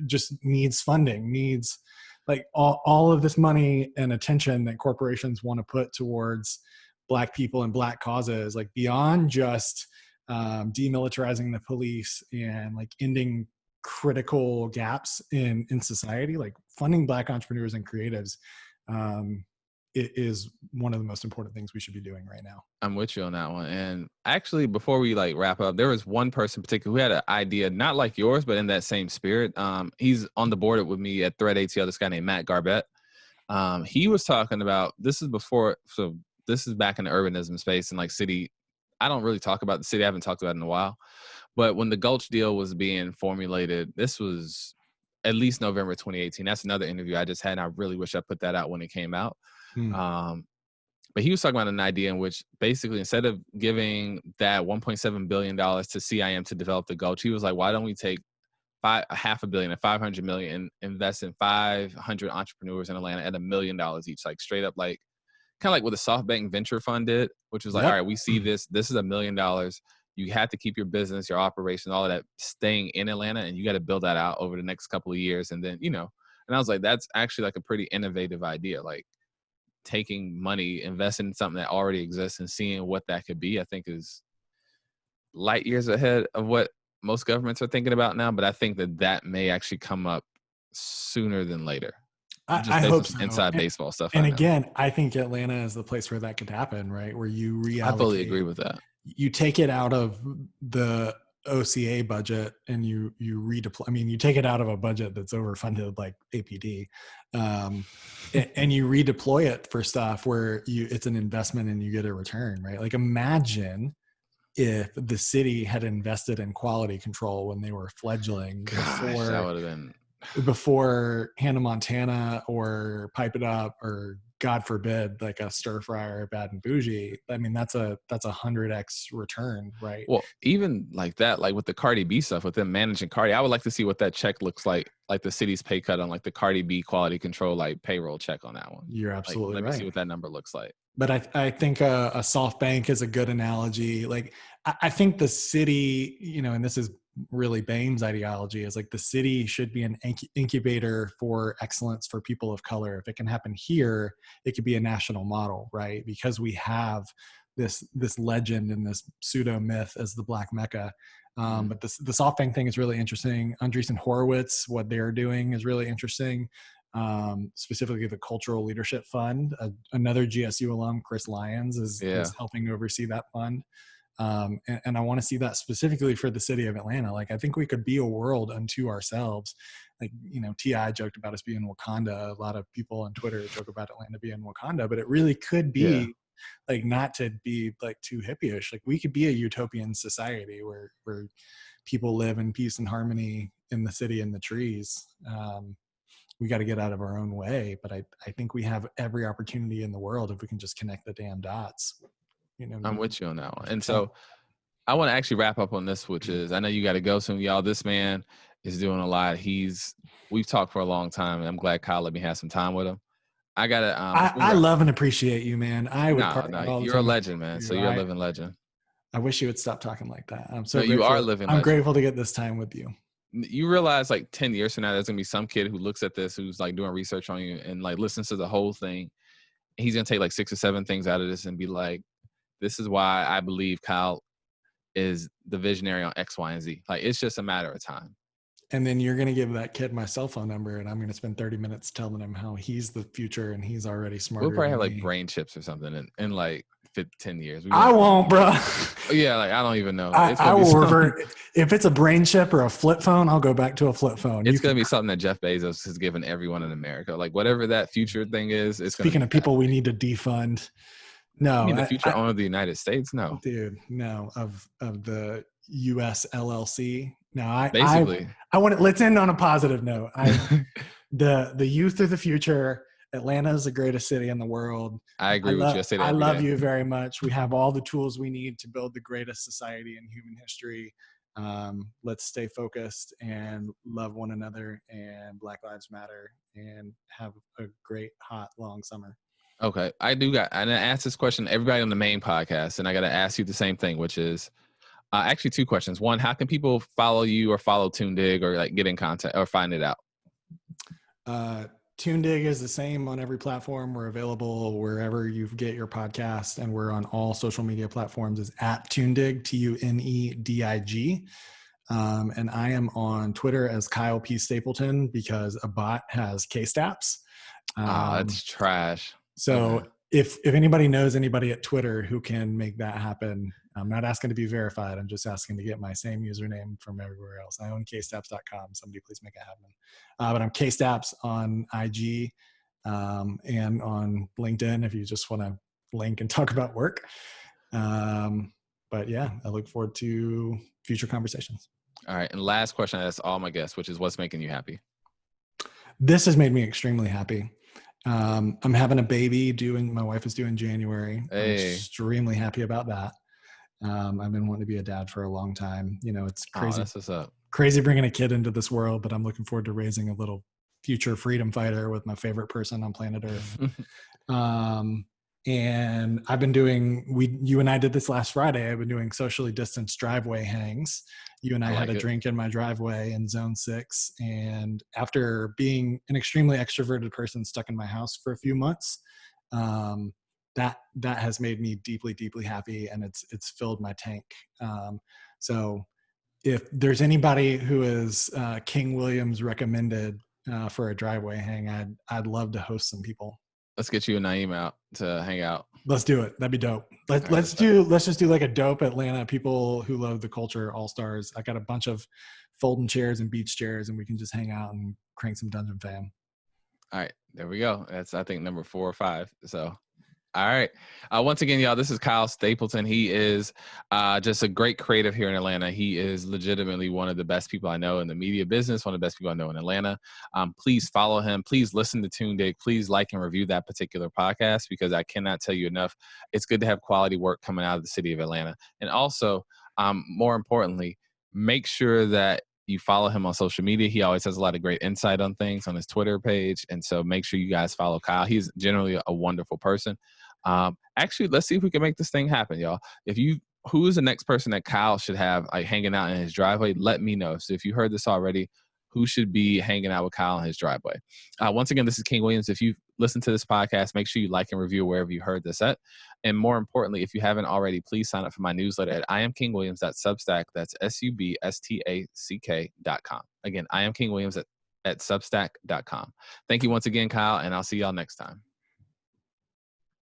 just needs funding, needs like all of this money and attention that corporations want to put towards Black people and Black causes, like beyond just demilitarizing the police and like ending critical gaps in society, like funding Black entrepreneurs and creatives. It is one of the most important things we should be doing right now. I'm with you on that one. And actually, before we like wrap up, there was one person in particular who had an idea, not like yours, but in that same spirit. He's on the board with me at Thread ATL, this guy named Matt Garbett. He was talking about, this is before, so this is back in the urbanism space and like city. I don't really talk about the city. I haven't talked about it in a while. But when the Gulch deal was being formulated, this was at least November 2018. That's another interview I just had. And I really wish I put that out when it came out. But he was talking about an idea in which basically instead of giving that $1.7 billion to CIM to develop the Gulch, he was like, why don't we take $500 million and $500 million and invest in 500 entrepreneurs in Atlanta at $1 million each, like straight up, like kind of like what the SoftBank Venture Fund did, which was like, all right, we see this is $1 million. You have to keep your business, your operation, all of that staying in Atlanta, and you got to build that out over the next couple of years. And then, and I was like, that's actually like a pretty innovative idea. Like, taking money, investing in something that already exists and seeing what that could be, I think is light years ahead of what most governments are thinking about now. But I think that may actually come up sooner than later. I hope so. Inside baseball stuff. And again, I think Atlanta is the place where that could happen, right? Where you reallocate. I fully agree with that. You take it out of the OCA budget and you redeploy. I mean, you take it out of a budget that's overfunded like APD, and you redeploy it for stuff where it's an investment and you get a return, right? Like imagine if the city had invested in quality control when they were fledgling. Gosh, that would have been before Hannah Montana or Pipe It Up or God forbid, like a stir fryer, Bad and Bougie. I mean, that's a 100x return, right? Well, even like that, like with the Cardi B stuff, with them managing Cardi, I would like to see what that check looks like the city's pay cut on like the Cardi B quality control, like payroll check on that one. You're absolutely right. Let me see what that number looks like. But I think a SoftBank is a good analogy. Like I think the city, and this is really Bame's ideology, is like the city should be an incubator for excellence for people of color. If it can happen here, it could be a national model, right? Because we have this legend and this pseudo myth as the Black Mecca. But the SoftBank thing is really interesting. Andreessen Horowitz, what they're doing is really interesting. Specifically the Cultural Leadership Fund. Another GSU alum, Chris Lyons, is helping oversee that fund. And I want to see that specifically for the city of Atlanta. Like, I think we could be a world unto ourselves. Like, T.I. joked about us being Wakanda. A lot of people on Twitter joke about Atlanta being Wakanda, but it really could be like, not to be like too hippie-ish. Like, we could be a utopian society where people live in peace and harmony in the city and the trees. We got to get out of our own way, but I think we have every opportunity in the world if we can just connect the damn dots. I'm with you on that one. And so I want to actually wrap up on this, which is, I know you got to go soon, y'all. This man is doing a lot. We've talked for a long time, and I'm glad Kyle let me have some time with him. I gotta. I love and appreciate you, man. You're a legend, man. So you're a living legend. I wish you would stop talking like that. I'm so. You are living. I'm grateful to get this time with you. You realize like 10 years from now, there's gonna be some kid who looks at this, who's like doing research on you and like listens to the whole thing. He's gonna take like 6 or 7 things out of this and be like, this is why I believe Kyle is the visionary on X, Y, and Z. Like, it's just a matter of time. And then you're going to give that kid my cell phone number, and I'm going to spend 30 minutes telling him how he's the future and he's already smarter. We'll probably have like brain chips or something in like 10 years. I won't, bro. Yeah, like I don't even know. I will revert. If it's a brain chip or a flip phone, I'll go back to a flip phone. It's going to be something that Jeff Bezos has given everyone in America. Like, whatever that future thing is. Speaking of people we need to defund. No, you mean the future owner of the United States? No, dude, no, of the U.S. LLC. No, I want to. Let's end on a positive note. The youth of the future. Atlanta is the greatest city in the world. I agree with you. I love you very much. We have all the tools we need to build the greatest society in human history. Let's stay focused and love one another, and Black Lives Matter, and have a great, hot, long summer. Okay. I'm going to ask this question to everybody on the main podcast, and I got to ask you the same thing, which is actually two questions. One, how can people follow you or follow TuneDig or like get in contact or find it out? TuneDig is the same on every platform. We're available wherever you get your podcast, and we're on all social media platforms as at TuneDig, TuneDig. And I am on Twitter as Kyle P. Stapleton because a bot has K-Staps. That's trash. So okay. if anybody knows anybody at Twitter who can make that happen, I'm not asking to be verified. I'm just asking to get my same username from everywhere else. I own kstaps.com. Somebody please make it happen. But I'm kstaps on IG and on LinkedIn if you just want to link and talk about work. But yeah, I look forward to future conversations. All right. And last question I ask all my guests, which is what's making you happy? This has made me extremely happy. I'm having a baby my wife is due in January. Hey. I'm extremely happy about that. I've been wanting to be a dad for a long time. You know, it's crazy. That's what's up. Crazy bringing a kid into this world, but I'm looking forward to raising a little future freedom fighter with my favorite person on planet Earth. And I've been doing, you and I did this last Friday. I've been doing socially distanced driveway hangs. You and I had a drink in my driveway in Zone 6. And after being an extremely extroverted person stuck in my house for a few months, that has made me deeply, deeply happy, and it's filled my tank. So if there's anybody who is King Williams recommended for a driveway hang, I'd love to host some people. Let's get you and Naeem out to hang out. Let's do it. That'd be dope. Let's just do like a dope Atlanta people who love the culture all-stars. I got a bunch of folding chairs and beach chairs, and we can just hang out and crank some Dungeon Fam. All right, there we go. That's I think number 4 or 5. So. All right. Once again, y'all, this is Kyle Stapleton. He is just a great creative here in Atlanta. He is legitimately one of the best people I know in the media business, one of the best people I know in Atlanta. Please follow him. Please listen to TuneDig. Please like and review that particular podcast because I cannot tell you enough. It's good to have quality work coming out of the city of Atlanta. And also, more importantly, make sure that you follow him on social media. He always has a lot of great insight on things on his Twitter page. And so make sure you guys follow Kyle. He's generally a wonderful person. Actually, let's see if we can make this thing happen, y'all. Who is the next person that Kyle should have like hanging out in his driveway? Let me know. So if you heard this already, who should be hanging out with Kyle in his driveway? Once again, this is King Williams. If you listen to this podcast, make sure you like and review wherever you heard this at. And more importantly, if you haven't already, please sign up for my newsletter at IamKingWilliams.substack. That's substack.com. Again, IamKingWilliams at substack.com. Thank you once again, Kyle, and I'll see y'all next time.